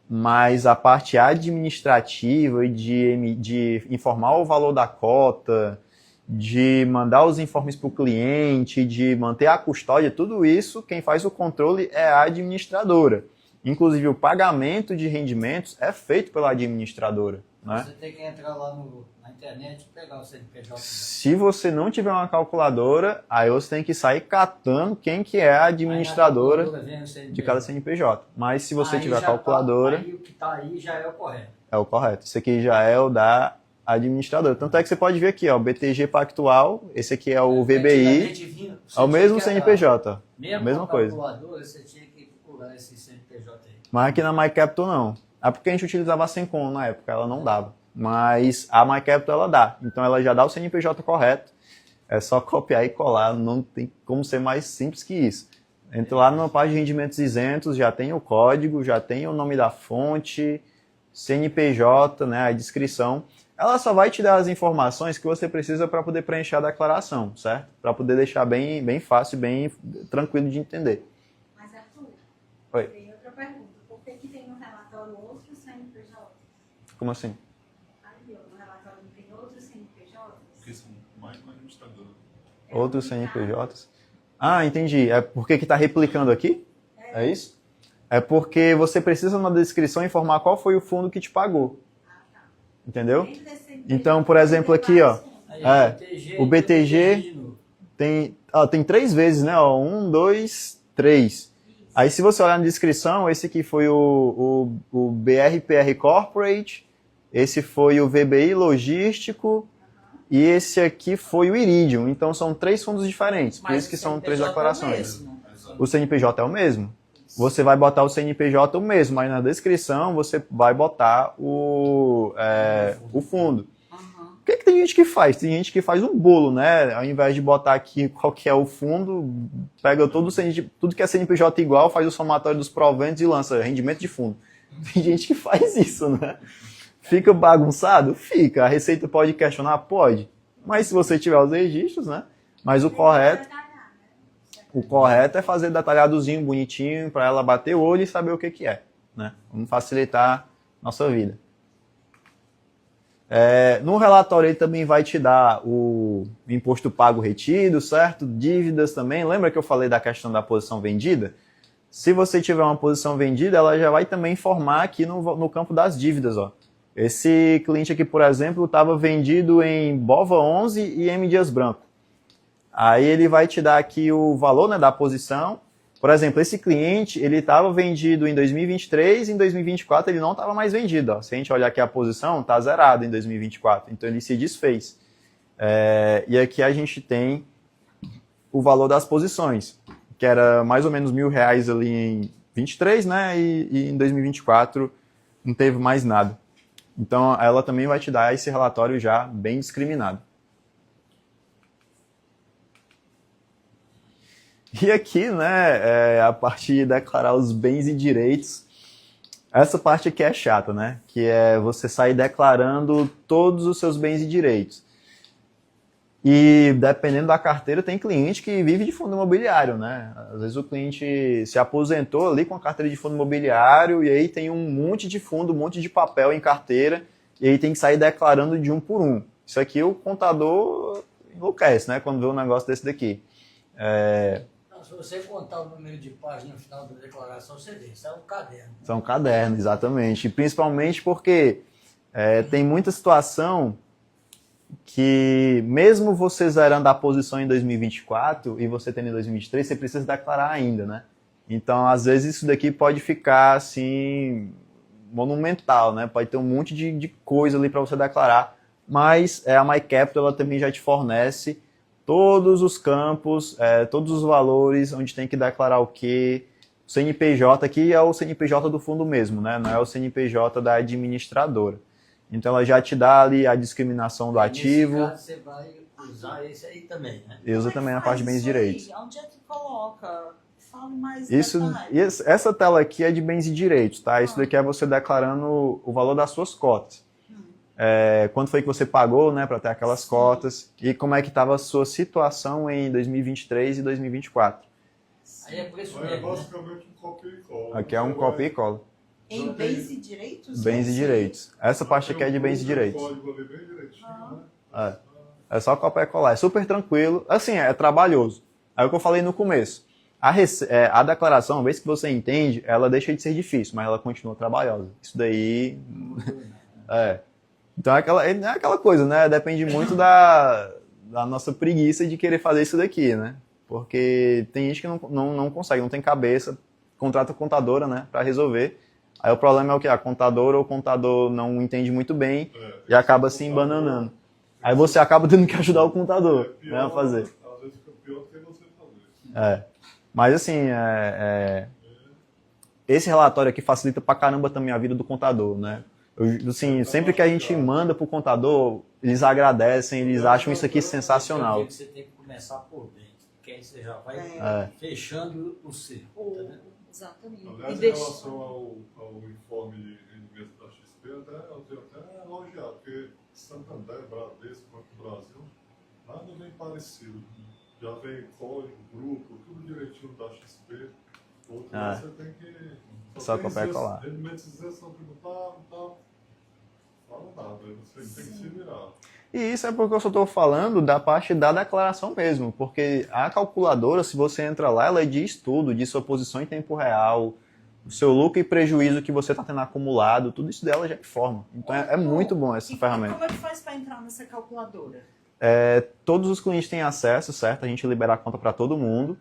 Mas a parte administrativa e de informar o valor da cota, de mandar os informes para o cliente, de manter a custódia, tudo isso, quem faz o controle é a administradora. Inclusive, o pagamento de rendimentos é feito pela administradora. Né? Você tem que entrar lá na internet e pegar o CNPJ. Se você não tiver uma calculadora, aí você tem que sair catando quem que é a administradora de cada CNPJ. Mas se você tiver a calculadora... Aí o que está aí já é o correto. É o correto. Esse aqui já é o da administradora. Tanto é que você pode ver aqui, ó, o BTG Pactual, esse aqui é o VBI, é o mesmo CNPJ. Mesmo a mesma coisa. Calculadora, você tinha que procurar esse CNPJ aí. Mas aqui na MyCapital não. É porque a gente utilizava a Sencom na época, ela não dava. Mas a MyCapital ela dá. Então ela já dá o CNPJ correto. É só copiar e colar, não tem como ser mais simples que isso. Entra lá numa página de rendimentos isentos, já tem o código, já tem o nome da fonte, CNPJ, né, a descrição. Ela só vai te dar as informações que você precisa para poder preencher a declaração, certo? Para poder deixar bem fácil, bem tranquilo de entender. Mas Arthur, Oi. tem outra pergunta. Por que tem no relatório outro CNPJ? Como assim? Aí, ó, no relatório não tem outros CNPJs? Porque são mais uma administradora. Outros CNPJs? Ah, entendi. É porque que está replicando aqui? É isso? É porque você precisa na descrição informar qual foi o fundo que te pagou. Entendeu? Então, por exemplo, aqui, ó, o BTG tem 3 vezes, né? Ó, 1, 2, 3. Aí, se você olhar na descrição, esse aqui foi o BRPR Corporate, esse foi o VBI Logístico e esse aqui foi o Iridium. Então, são 3 fundos diferentes, por isso que são 3 declarações. O CNPJ é o mesmo. Você vai botar o CNPJ o mesmo, mas na descrição você vai botar o fundo. O que tem gente que faz? Tem gente que faz um bolo, né? Ao invés de botar aqui qual que é o fundo, pega tudo que é CNPJ igual, faz o somatório dos proventos e lança rendimento de fundo. Tem gente que faz isso, né? Fica bagunçado? Fica. A Receita pode questionar? Pode. Mas se você tiver os registros, né? Mas o correto é fazer detalhadozinho, bonitinho, para ela bater o olho e saber o que é. Né? Vamos facilitar nossa vida. No relatório ele também vai te dar o imposto pago retido, certo? Dívidas também. Lembra que eu falei da questão da posição vendida? Se você tiver uma posição vendida, ela já vai também informar aqui no campo das dívidas. Ó. Esse cliente aqui, por exemplo, estava vendido em BOVA 11 e M Dias Branco. Aí ele vai te dar aqui o valor, né, da posição. Por exemplo, esse cliente, ele estava vendido em 2023 e em 2024 ele não estava mais vendido. Ó. Se a gente olhar aqui a posição, está zerado em 2024. Então ele se desfez. E aqui a gente tem o valor das posições. que era mais ou menos R$ 1.000 ali em 23, né? E em 2024 não teve mais nada. Então, ela também vai te dar esse relatório já bem discriminado. E aqui, né, a parte de declarar os bens e direitos. Essa parte aqui é chata, né? Que é você sair declarando todos os seus bens e direitos. E dependendo da carteira, tem cliente que vive de fundo imobiliário, né? Às vezes o cliente se aposentou ali com a carteira de fundo imobiliário e aí tem um monte de fundo, um monte de papel em carteira e aí tem que sair declarando de um por um. Isso aqui o contador enlouquece, né? Quando vê um negócio desse daqui. Se você contar o número de páginas no final da declaração, você vê, isso é um caderno. São cadernos, exatamente. E principalmente porque tem muita situação que, mesmo você zerando a posição em 2024 e você tendo em 2023, você precisa declarar ainda, né? Então, às vezes, isso daqui pode ficar, assim, monumental, né? Pode ter um monte de coisa ali para você declarar. Mas a MyCapital, ela também já te fornece todos os campos, todos os valores, onde tem que declarar o quê. O CNPJ aqui é o CNPJ do fundo mesmo, né? Não é o CNPJ da administradora. Então ela já te dá ali a discriminação do ativo. Nesse caso, você vai usar esse aí também, né? E usa também a parte de bens e direitos. Onde é que coloca? Fale mais Essa tela aqui é de bens e direitos, tá? Isso daqui é você declarando o valor das suas cotas. Quanto foi que você pagou, né, para ter aquelas cotas e como é que estava a sua situação em 2023 e 2024. Aí é preço É mesmo, né? basicamente um copia e cola. Aqui é um copia e cola. Em bens e direitos? Bens e direitos. Essa parte aqui é de bens e direitos. Código ali bem direitinho, né? É só copiar e colar. É super tranquilo. Assim, é trabalhoso. É o que eu falei no começo. A declaração, uma vez que você entende, ela deixa de ser difícil, mas ela continua trabalhosa. Isso daí... Então é aquela coisa, né? Depende muito da nossa preguiça de querer fazer isso daqui, né? Porque tem gente que não consegue, não tem cabeça, contrata contadora, né, para resolver. Aí o problema é o que? A contadora ou o contador não entende muito bem e acaba se embananando. Aí você acaba tendo que ajudar o contador, né, a fazer. Às vezes fica pior do que você fazer. Mas assim, esse relatório aqui facilita pra caramba também a vida do contador, né? Assim, sempre que a gente manda pro contador, eles agradecem, eles acham isso aqui sensacional. Eu digo que você tem que começar por dentro, porque aí você já vai fechando o círculo, tá vendo? Exatamente. Aliás, em relação ao informe de rendimento da XP, eu tenho até elogiado, porque Santander, Bradesco, Banco do Brasil, nada bem parecido. Já vem código, grupo, tudo direitinho da XP. Outro você tem que... Só copiar e colar. Rendimentos de isenção tributária e tal. Fala nada, você tem que se virar. E isso é porque eu só estou falando da parte da declaração mesmo, porque a calculadora, se você entra lá, ela diz tudo, diz sua posição em tempo real, o seu lucro e prejuízo que você está tendo acumulado, tudo isso dela já informa. Então é muito bom essa ferramenta. Como é que faz para entrar nessa calculadora? Todos os clientes têm acesso, certo? A gente libera a conta para todo mundo.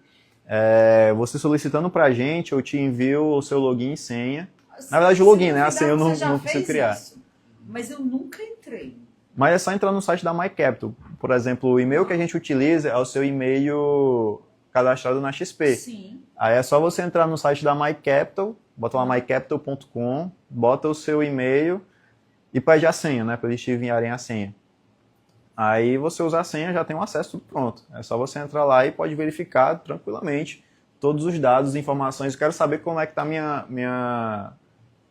Você solicitando para a gente, eu te envio o seu login e senha. Na verdade, o login, né? A senha eu não preciso criar. Mas eu nunca entrei. Mas é só entrar no site da MyCapital. Por exemplo, o e-mail que a gente utiliza é o seu e-mail cadastrado na XP. Sim. Aí é só você entrar no site da MyCapital, bota lá mycapital.com, bota o seu e-mail e pede a senha, né? Para eles te enviarem a senha. Aí você usa a senha, já tem um acesso tudo pronto. É só você entrar lá e pode verificar tranquilamente todos os dados, informações. Eu quero saber como é que está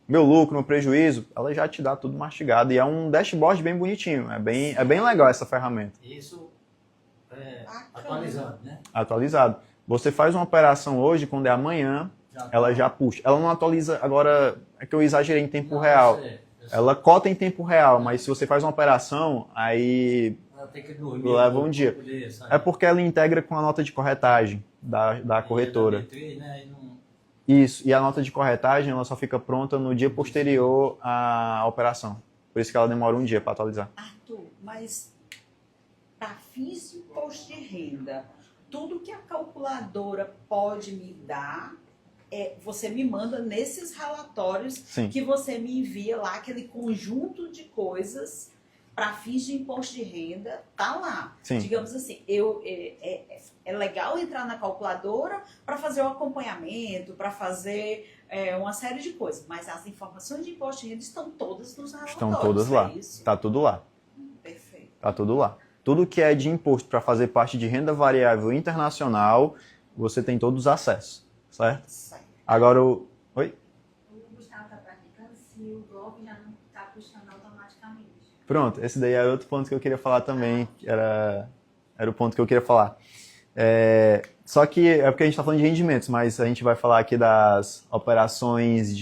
meu lucro, meu prejuízo. Ela já te dá tudo mastigado. E é um dashboard bem bonitinho. É bem legal essa ferramenta. Isso atualizado, né? Atualizado. Você faz uma operação hoje, quando é amanhã, ela já puxa. Ela não atualiza, agora é que eu exagerei em tempo real. Ela cota em tempo real, mas se você faz uma operação, aí tem que dormir, leva um dia. É porque ela integra com a nota de corretagem da corretora. Isso, e a nota de corretagem ela só fica pronta no dia posterior à operação. Por isso que ela demora um dia para atualizar. Arthur, mas para fins de imposto de renda, tudo que a calculadora pode me dar, você me manda nesses relatórios. Sim. Que você me envia lá, aquele conjunto de coisas para fins de imposto de renda, tá lá. Sim. Digamos assim, é legal entrar na calculadora para fazer o acompanhamento, para fazer uma série de coisas, mas as informações de imposto de renda estão todas nos relatórios. Estão todas lá. É isso? Tá tudo lá. Perfeito. Tá tudo lá. Tudo que é de imposto para fazer parte de renda variável internacional, você tem todos os acessos, certo? Certo. Agora Oi? O Gustavo está praticando se o Gov já não está puxando automaticamente. Pronto, esse daí era outro ponto que eu queria falar também, que era o ponto que eu queria falar. Só que é porque a gente está falando de rendimentos, mas a gente vai falar aqui das operações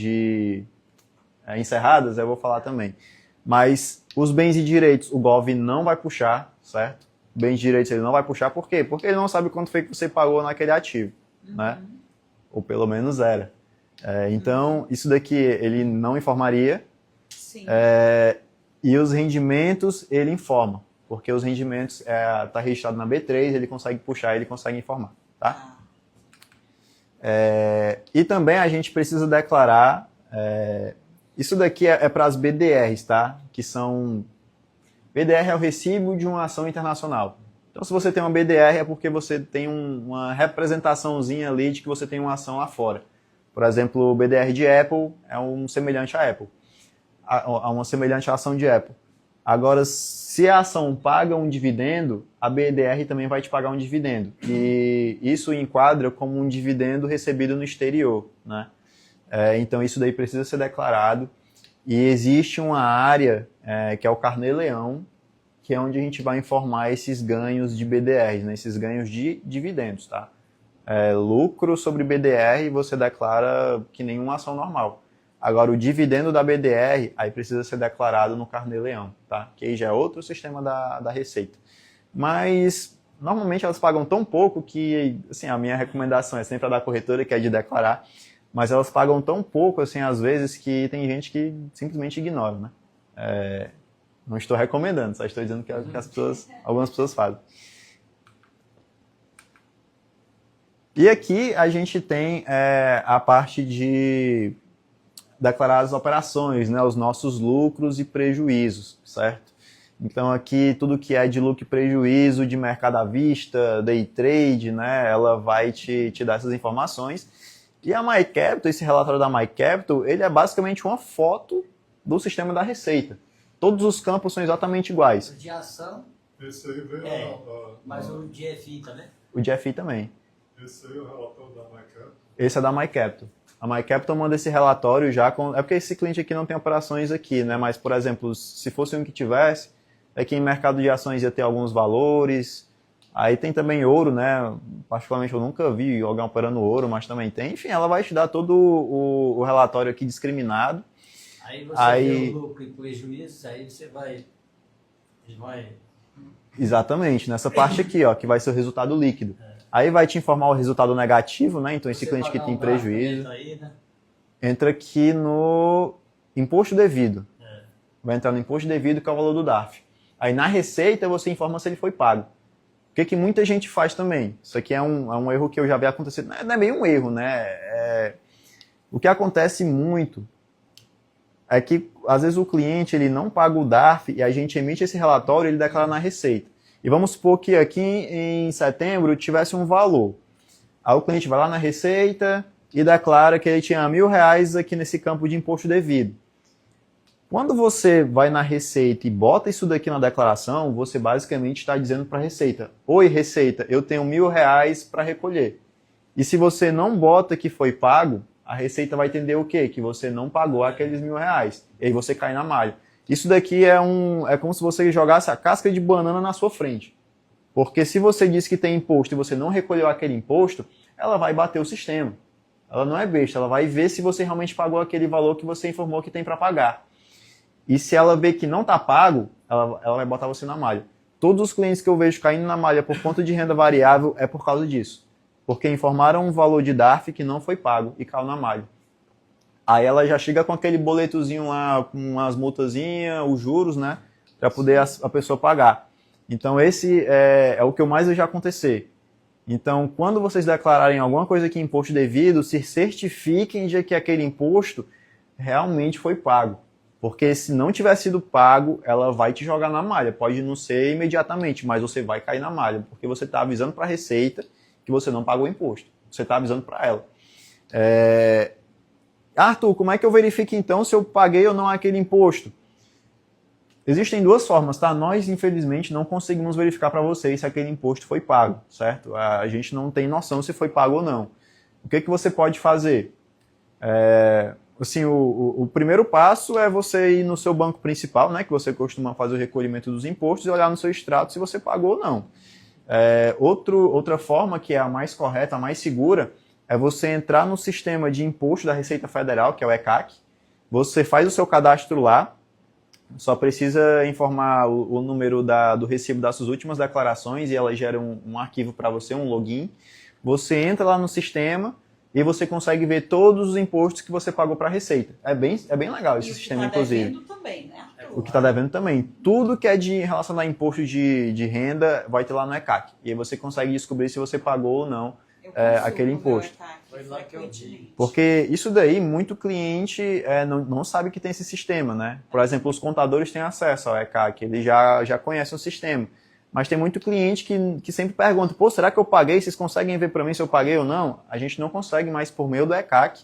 encerradas, eu vou falar também. Mas os bens e direitos, o Gov não vai puxar, certo? Bens e direitos ele não vai puxar, por quê? Porque ele não sabe quanto foi que você pagou naquele ativo, né? Ou pelo menos era. Então, isso daqui ele não informaria. Sim. E os rendimentos ele informa, porque os rendimentos tá registrado na B3, ele consegue puxar, ele consegue informar, tá? E também a gente precisa declarar, isso daqui é para as BDRs, tá? Que são, BDR é o recibo de uma ação internacional. Então se você tem uma BDR é porque você tem uma representaçãozinha ali de que você tem uma ação lá fora. Por exemplo, o BDR de Apple é um semelhante à Apple. Uma semelhante à ação de Apple. Agora, se a ação paga um dividendo, a BDR também vai te pagar um dividendo. E isso enquadra como um dividendo recebido no exterior, né? Então, isso daí precisa ser declarado. E existe uma área, que é o Carnê-Leão, que é onde a gente vai informar esses ganhos de BDRs, né? Esses ganhos de dividendos, tá? Lucro sobre BDR, você declara que nenhuma ação normal. Agora, o dividendo da BDR, aí precisa ser declarado no Carnê-Leão, tá? Que aí já é outro sistema da Receita. Mas, normalmente, elas pagam tão pouco que, assim, a minha recomendação é sempre a da corretora, que é de declarar, mas elas pagam tão pouco, assim, às vezes, que tem gente que simplesmente ignora, né? Não estou recomendando, só estou dizendo que algumas pessoas fazem. E aqui a gente tem a parte de declarar as operações, né, os nossos lucros e prejuízos, certo? Então aqui tudo que é de lucro e prejuízo, de mercado à vista, day trade, né, ela vai te dar essas informações. E a MyCapital, esse relatório da MyCapital, ele é basicamente uma foto do sistema da Receita. Todos os campos são exatamente iguais. O de ação, Esse aí veio mas o de FI também. O de FI também. Esse aí é o relatório da MyCap. Esse é da MyCapital. A MyCapital manda esse relatório já com... É porque esse cliente aqui não tem operações aqui, né? Mas, por exemplo, se fosse um que tivesse, aqui em mercado de ações ia ter alguns valores. Aí tem também ouro, né? Particularmente eu nunca vi alguém operando ouro, mas também tem. Enfim, ela vai te dar todo o relatório aqui discriminado. Aí você vê o lucro e prejuízos, aí você vai... Exatamente, nessa parte aqui, ó, que vai ser o resultado líquido. Aí vai te informar o resultado negativo, né? Então esse cliente que tem prejuízo aí, né? entra aqui no imposto devido. Vai entrar no imposto devido, que é o valor do DARF. Aí na receita você informa se ele foi pago. O que muita gente faz também? Isso aqui é um erro que eu já vi acontecer. Não é bem um erro, né? O que acontece muito é que às vezes o cliente ele não paga o DARF e a gente emite esse relatório e ele declara na receita. E vamos supor que aqui em setembro tivesse um valor. Aí o cliente vai lá na Receita e declara que ele tinha R$1.000 aqui nesse campo de imposto devido. Quando você vai na Receita e bota isso daqui na declaração, você basicamente está dizendo para a Receita: oi, Receita, eu tenho R$1.000 para recolher. E se você não bota que foi pago, a Receita vai entender o quê? Que você não pagou aqueles R$1.000. E aí você cai na malha. Isso daqui é como se você jogasse a casca de banana na sua frente. Porque se você diz que tem imposto e você não recolheu aquele imposto, ela vai bater o sistema. Ela não é besta, ela vai ver se você realmente pagou aquele valor que você informou que tem para pagar. E se ela ver que não está pago, ela vai botar você na malha. Todos os clientes que eu vejo caindo na malha por conta de renda variável é por causa disso. Porque informaram um valor de DARF que não foi pago e caiu na malha. Aí ela já chega com aquele boletozinho lá, com as multazinhas, os juros, né? Para poder a pessoa pagar. Então esse é o que eu mais vejo acontecer. Então, quando vocês declararem alguma coisa aqui em imposto devido, se certifiquem de que aquele imposto realmente foi pago. Porque se não tiver sido pago, ela vai te jogar na malha. Pode não ser imediatamente, mas você vai cair na malha, porque você está avisando para a Receita que você não pagou imposto. Você está avisando para ela. Arthur, como é que eu verifico então se eu paguei ou não aquele imposto? Existem duas formas, tá? Nós, infelizmente, não conseguimos verificar para vocês se aquele imposto foi pago, certo? A gente não tem noção se foi pago ou não. O que você pode fazer? Assim, o primeiro passo é você ir no seu banco principal, né, que você costuma fazer o recolhimento dos impostos, e olhar no seu extrato se você pagou ou não. Outra forma, que é a mais correta, a mais segura, é você entrar no sistema de imposto da Receita Federal, que é o ECAC. Você faz o seu cadastro lá, só precisa informar o número do recibo das suas últimas declarações e ela gera um arquivo para você, um login. Você entra lá no sistema e você consegue ver todos os impostos que você pagou para a Receita. É bem legal esse sistema, inclusive. O que está devendo também, né, Arthur? O que está devendo também. Tudo que é de relacionado a imposto de renda vai ter lá no ECAC. E aí você consegue descobrir se você pagou ou não aquele imposto. Foi lá que eu vi. Porque isso daí, muito cliente não sabe que tem esse sistema, né? Por exemplo, os contadores têm acesso ao ECAC, eles já conhecem o sistema. Mas tem muito cliente que sempre pergunta, pô, será que eu paguei? Vocês conseguem ver para mim se eu paguei ou não? A gente não consegue, mas por meio do ECAC,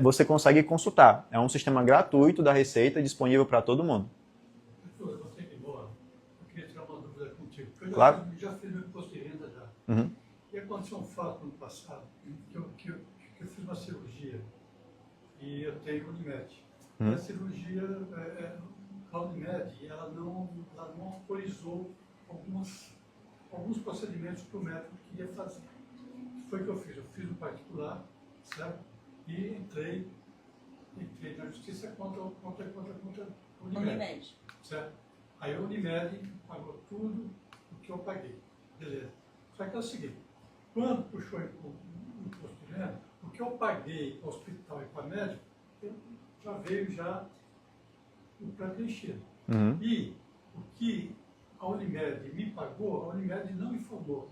você consegue consultar. É um sistema gratuito da Receita, disponível para todo mundo. Arthur, você que boa. Eu queria tirar uma dúvida contigo. Eu Claro. já fiz meu imposto de renda já. Uhum. E aconteceu um fato no passado, que eu fiz uma cirurgia e eu tenho Unimed. Uhum. E a cirurgia, a Unimed, ela não autorizou alguns procedimentos que o médico queria fazer. O que foi que eu fiz? Eu fiz um particular, certo? E entrei na justiça contra a Unimed. certo? Aí a Unimed pagou tudo o que eu paguei. Beleza. Só que é o seguinte, quando puxou o imposto de renda, o que eu paguei para o hospital e para médico, já veio o pré-preenchido. Uhum. E o que a Unimed me pagou, a Unimed não informou.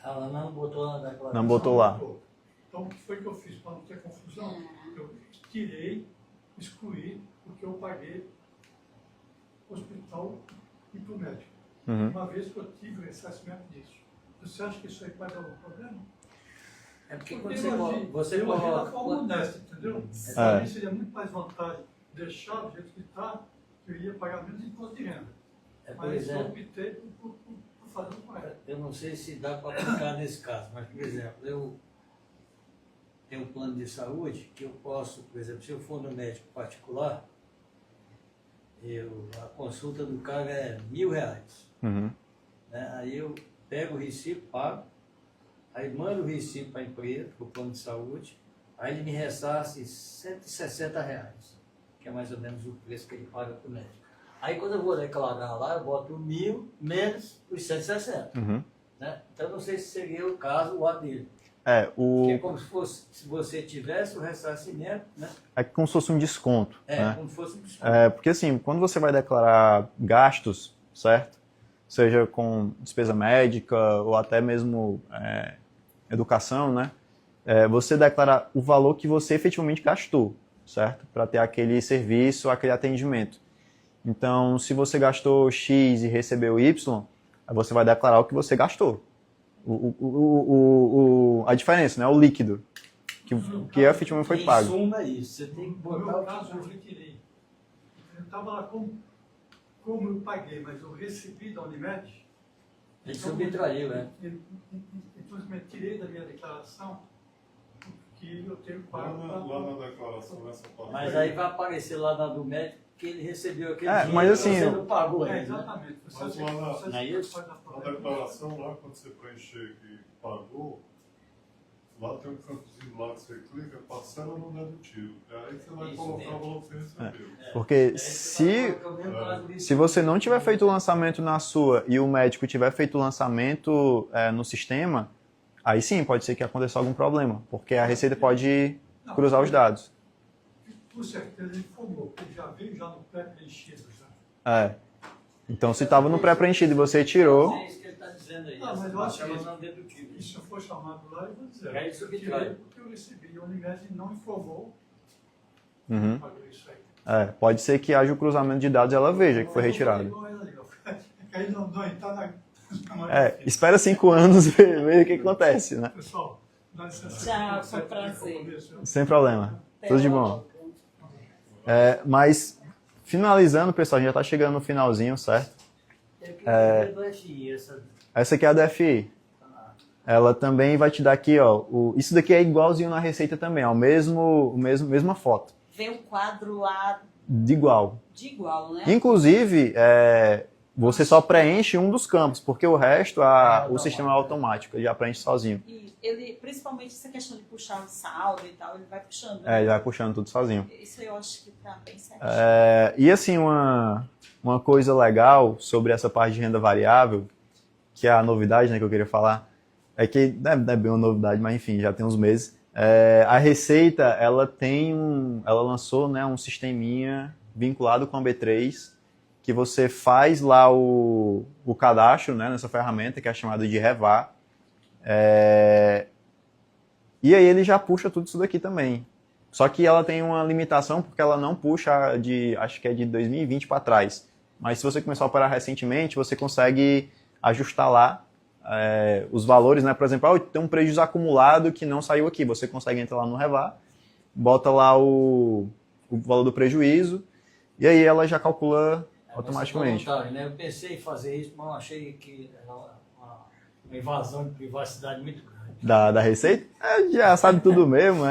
Ela não botou na declaração. Não botou lá. Então, o que foi que eu fiz para não ter confusão? Eu excluí o que eu paguei para o hospital e para o médico. Uhum. Uma vez que eu tive o ressarcimento disso. Você acha que isso aí pode dar algum problema? É porque Eu quando agi você da forma coloca... honesta, entendeu? Para mim seria muito mais vantagem deixar do jeito que está, que eu ia pagar menos imposto de renda. por Mas eu exemplo, optei por fazer o correto. eu não sei se dá para aplicar nesse caso, mas, por exemplo, eu tenho um plano de saúde que eu posso, por exemplo, se eu for no médico particular, a consulta do cara é R$1.000. Uhum. Né? Aí eu pego o recibo, pago, aí mando o recibo para a empresa, para o plano de saúde, aí ele me ressarce R$160, que é mais ou menos o preço que ele paga para o médico. Aí quando eu vou declarar lá, eu boto 1.000 menos os 160. Uhum. Né? Então não sei se seria o caso o A dele. Que é como se fosse, se você tivesse o ressarcimento, né? É como se fosse um desconto. Né? Como se fosse um desconto. Porque assim, quando você vai declarar gastos, certo? Seja com despesa médica ou até mesmo educação, né? Você declara o valor que você efetivamente gastou, certo? Para ter aquele serviço, aquele atendimento. Então, se você gastou X e recebeu Y, você vai declarar o que você gastou. A diferença, né? O líquido, que efetivamente foi pago. Em suma, é isso. Você tem que No botar meu o caso, eu retirei. Eu estava lá como eu paguei, mas eu recebi da Unimed. Ele subtraiu, né? Então, eu tirei da minha declaração que eu tenho pago. Lá na declaração, nessa parte. Mas aí vai aparecer lá na do médico que ele recebeu aquele dinheiro mas assim, que você não pagou ainda. Exatamente. Mas lá Não é isso? na declaração, lá quando você preencher que pagou, lá tem um campozinho lá que você clica, parcela no dedutivo. É aí que você vai Isso colocar mesmo. o valor que você recebeu. Porque se você não tiver feito o lançamento na sua e o médico tiver feito o lançamento no sistema, aí sim pode ser que aconteça algum problema, porque a Receita pode cruzar os dados. Com certeza ele informou, porque já veio no pré-preenchido. Então se estava no pré-preenchido e você tirou... É isso que ele está dizendo aí. Mas eu acho que não dedutível. e se eu for chamado lá, eu vou dizer. Já isso eu tirei porque eu recebi. A Unimed não informou. Uhum. Pagou isso aí. Pode ser que haja o cruzamento de dados e ela veja que foi retirado. Aí não está Espera 5 anos ver o que acontece, né? Pessoal, dá licença. Tchau, foi um prazer. Sem problema. Tudo de bom. Mas, finalizando, pessoal, a gente já está chegando no finalzinho, certo? Eu queria do FI, Essa aqui é a DFI. Ela também vai te dar aqui, ó. Isso daqui é igualzinho na receita também, ó. Mesma foto. Vem um quadro lá De igual. de igual, né? Inclusive, você só preenche um dos campos, porque o resto, o sistema é automático, ele já preenche sozinho. E ele, principalmente essa questão de puxar o saldo e tal, ele vai puxando. Né? Ele vai puxando tudo sozinho. Isso eu acho que tá bem certo. E assim, uma coisa legal sobre essa parte de renda variável, que é a novidade, né, que eu queria falar, é que não é bem uma novidade, mas enfim, já tem uns meses. A Receita, ela lançou, né, um sisteminha vinculado com a B3, que você faz lá o cadastro, né, nessa ferramenta, que é chamada de Revar. E aí ele já puxa tudo isso daqui também. Só que ela tem uma limitação, porque ela não puxa acho que é de 2020 para trás. Mas se você começou a operar recentemente, você consegue ajustar lá os valores, né? Por exemplo, tem um prejuízo acumulado que não saiu aqui. Você consegue entrar lá no Revar, bota lá o valor do prejuízo, e aí ela já calcula automaticamente. Né? Eu pensei em fazer isso, mas eu achei que era uma invasão de privacidade muito grande. Da Receita? Já sabe tudo mesmo.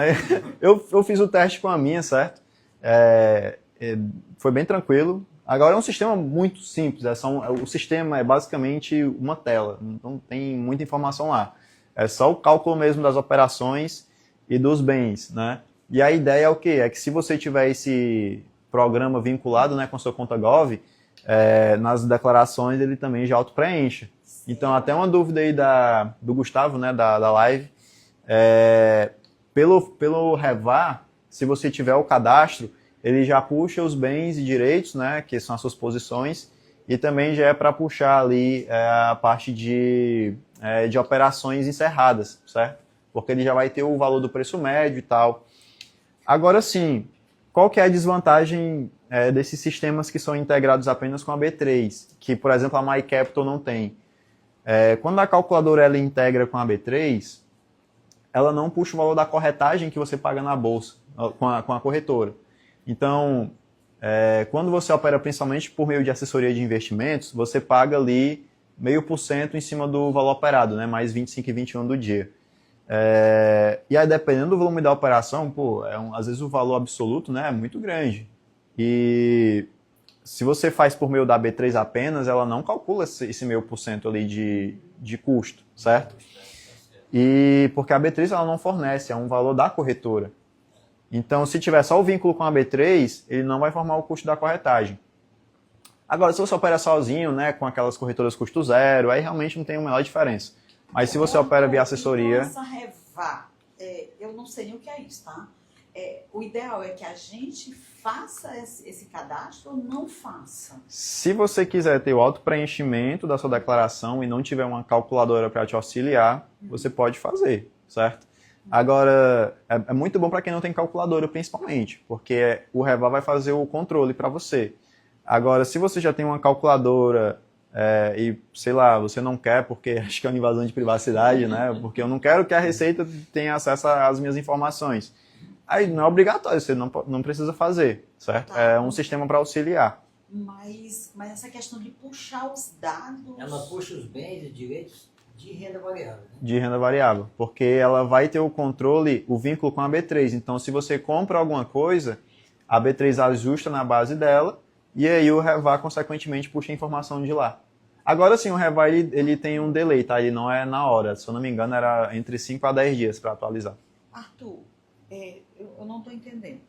Eu fiz o teste com a minha, certo? Foi bem tranquilo. Agora é um sistema muito simples. O sistema é basicamente uma tela. Não tem muita informação lá. É só o cálculo mesmo das operações e dos bens, né? E a ideia é o quê? É que se você tiver esse programa vinculado, né, com a sua conta Gov, nas declarações ele também já auto-preenche. Então, até uma dúvida aí do Gustavo, né, da live. Pelo Revar, se você tiver o cadastro, ele já puxa os bens e direitos, né, que são as suas posições, e também já é para puxar ali a parte de operações encerradas, certo? Porque ele já vai ter o valor do preço médio e tal. Agora sim, qual que é a desvantagem desses sistemas que são integrados apenas com a B3, que, por exemplo, a MyCapital não tem? Quando a calculadora ela integra com a B3, ela não puxa o valor da corretagem que você paga na bolsa, com a corretora. Então, quando você opera principalmente por meio de assessoria de investimentos, você paga ali 0,5% em cima do valor operado, né? Mais 25,21 do dia. E aí, dependendo do volume da operação, às vezes o valor absoluto, né, é muito grande. E se você faz por meio da B3 apenas, ela não calcula esse 0,5% ali de custo, certo? E porque a B3 ela não fornece, é um valor da corretora. Então, se tiver só o vínculo com a B3, ele não vai formar o custo da corretagem. Agora, se você opera sozinho, né, com aquelas corretoras custo zero, aí realmente não tem a menor diferença. Mas se você opera via assessoria... Nossa, Revar, eu não sei nem o que é isso, tá? O ideal é que a gente faça esse cadastro ou não faça? Se você quiser ter o auto-preenchimento da sua declaração e não tiver uma calculadora para te auxiliar, você pode fazer, certo? Agora, é muito bom para quem não tem calculadora, principalmente, porque o Revar vai fazer o controle para você. Agora, se você já tem uma calculadora e, sei lá, você não quer, porque acho que é uma invasão de privacidade, né? Porque eu não quero que a Receita tenha acesso às minhas informações. Aí não é obrigatório, você não precisa fazer, certo? Tá. É um sistema para auxiliar. Mas essa questão de puxar os dados... Ela puxa os bens e direitos de renda variável. Né? De renda variável, porque ela vai ter o controle, o vínculo com a B3. Então, se você compra alguma coisa, a B3 ajusta na base dela e aí o Revar, consequentemente, puxa a informação de lá. Agora sim, o Revar ele tem um delay, tá? Ele não é na hora. Se eu não me engano, era entre 5 a 10 dias para atualizar. Arthur, eu não estou entendendo.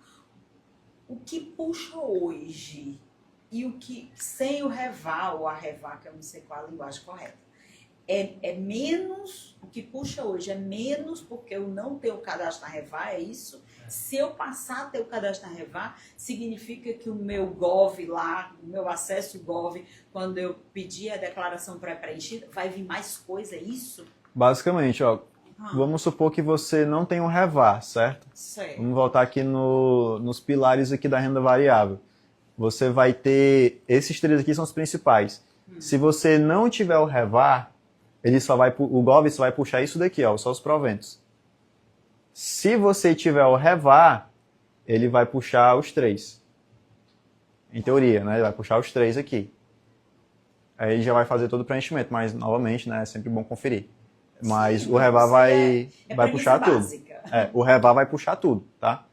O que puxa hoje e o que sem o Revar, ou a Revar, que eu não sei qual a linguagem correta, é menos, o que puxa hoje é menos porque eu não tenho o cadastro na Revar, é isso? Se eu passar a ter o cadastro na Revar, significa que o meu Gov lá, o meu acesso Gov, quando eu pedir a declaração pré-preenchida, vai vir mais coisa, é isso? Basicamente, ó, vamos supor que você não tem um REVAR, certo? Certo. Vamos voltar aqui nos pilares aqui da renda variável. Você vai ter, esses três aqui são os principais. Se você não tiver o REVAR, o Gov só vai puxar isso daqui, ó, só os proventos. Se você tiver o REVAR, ele vai puxar os três. Em teoria, né? Ele vai puxar os três aqui. Aí ele já vai fazer todo o preenchimento, mas, novamente, né, é sempre bom conferir. Mas Sim, o REVAR vai premissa puxar tudo. básica. O REVAR vai puxar tudo, tá?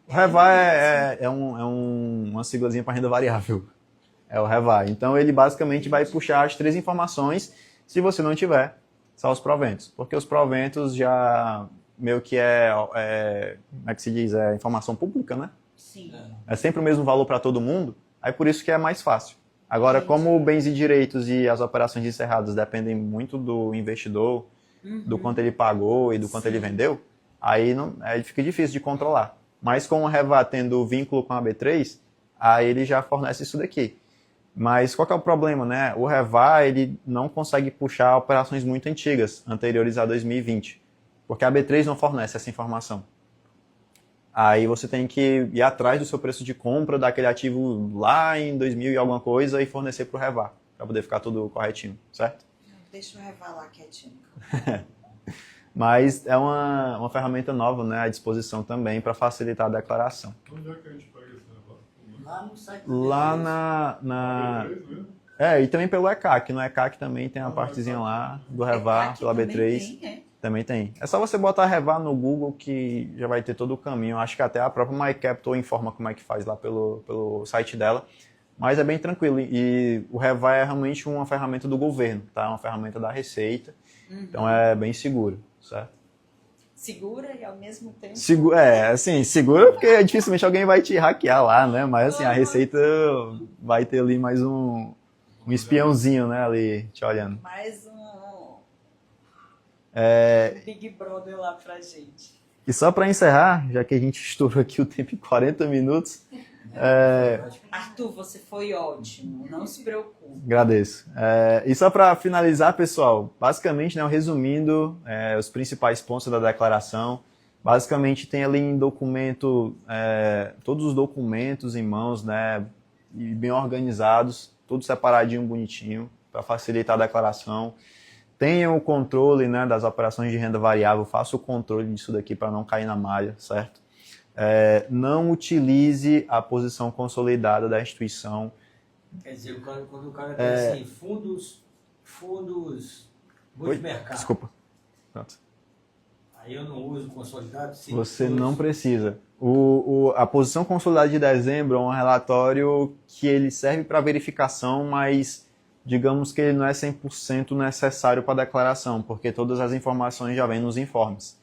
O REVAR é uma siglazinha para renda variável. É o REVAR. Então, ele basicamente vai puxar as três informações, se você não tiver, só os proventos. Porque os proventos já meio que como é que se diz? É informação pública, né? Sim. É sempre o mesmo valor para todo mundo, aí por isso que é mais fácil. Agora, como bens e direitos e as operações encerradas dependem muito do investidor, do quanto ele pagou e do quanto ele vendeu, aí fica difícil de controlar. Mas com o REVAR tendo vínculo com a B3, aí ele já fornece isso daqui. Mas qual que é o problema, né? O REVAR ele não consegue puxar operações muito antigas, anteriores a 2020, porque a B3 não fornece essa informação. Aí você tem que ir atrás do seu preço de compra daquele ativo lá em 2000 e alguma coisa e fornecer para o REVAR, para poder ficar tudo corretinho, certo? Deixa eu REVAR lá quietinho. Mas é uma ferramenta nova, né, à disposição também para facilitar a declaração. Onde é que a gente pega esse negócio? Lá no site Lá B3 mesmo? e também pelo ECAC. No ECAC também tem a partezinha lá do REVAR, pela B3. Também tem. É só você botar REVAR no Google que já vai ter todo o caminho. Acho que até a própria MyCapital informa como é que faz lá pelo site dela. Mas é bem tranquilo. E o REVAR é realmente uma ferramenta do governo, tá? Uma ferramenta da Receita. Então é bem seguro, certo? Segura e ao mesmo tempo... Segura porque dificilmente alguém vai te hackear lá, né? Mas assim, a Receita vai ter ali mais um espiãozinho, né? Ali te olhando. Mais um Big Brother lá pra gente. E só para encerrar, já que a gente estourou aqui o tempo em 40 minutos... Arthur, você foi ótimo, não se preocupe. Agradeço. E só para finalizar, pessoal, basicamente, né, resumindo os principais pontos da declaração, basicamente tem ali em documento, todos os documentos em mãos, né, e bem organizados, tudo separadinho, bonitinho, para facilitar a declaração. Tenha o controle, né, das operações de renda variável, faça o controle disso daqui para não cair na malha, certo? Não utilize a posição consolidada da instituição. Quer dizer, quando o cara tem assim, fundos multimercado. Desculpa. Pronto. Aí eu não uso consolidado. Você não precisa. A posição consolidada de dezembro é um relatório que ele serve para verificação, mas digamos que ele não é 100% necessário para a declaração, porque todas as informações já vêm nos informes.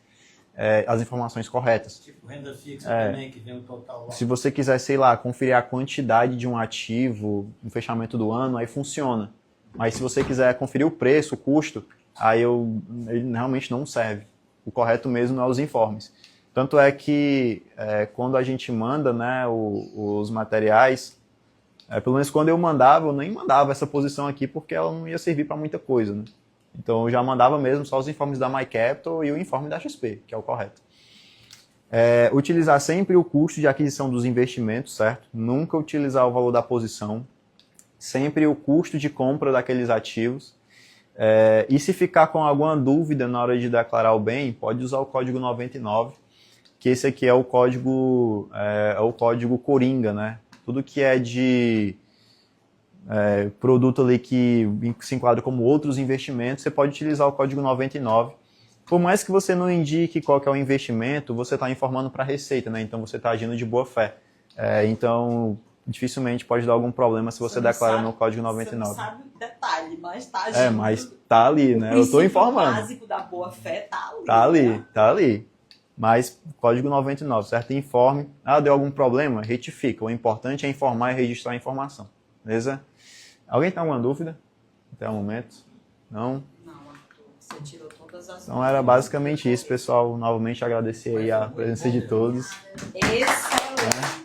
As informações corretas. Tipo renda fixa também, que vem o total lá. Se você quiser, sei lá, conferir a quantidade de um ativo no fechamento do ano, aí funciona. Mas se você quiser conferir o preço, o custo, aí ele realmente não serve. O correto mesmo é os informes. Tanto é que quando a gente manda, né, os materiais, pelo menos quando eu nem mandava essa posição aqui porque ela não ia servir para muita coisa, né? Então eu já mandava mesmo só os informes da MyCapital e o informe da XP, que é o correto. Utilizar sempre o custo de aquisição dos investimentos, certo? Nunca utilizar o valor da posição. Sempre o custo de compra daqueles ativos. E se ficar com alguma dúvida na hora de declarar o bem, pode usar o código 99, que esse aqui é o código Coringa, né? Tudo que é de produto ali que se enquadra como outros investimentos, você pode utilizar o código 99. Por mais que você não indique qual que é o investimento, você está informando para a Receita, né? Então você está agindo de boa fé. Então, dificilmente pode dar algum problema se você declara no código 99. Você não sabe o detalhe, mas está agindo. Mas tá ali, né? Eu estou informando. O básico da boa fé tá ali. Tá ali, né? tá ali. Mas código 99, certo? Informe. Deu algum problema? Retifica. O importante é informar e registrar a informação. Beleza? Alguém tem alguma dúvida até o momento? Não? Não, Arthur, você tirou todas as Então era basicamente isso, pessoal. Novamente agradecer aí a presença de todos. Excelente.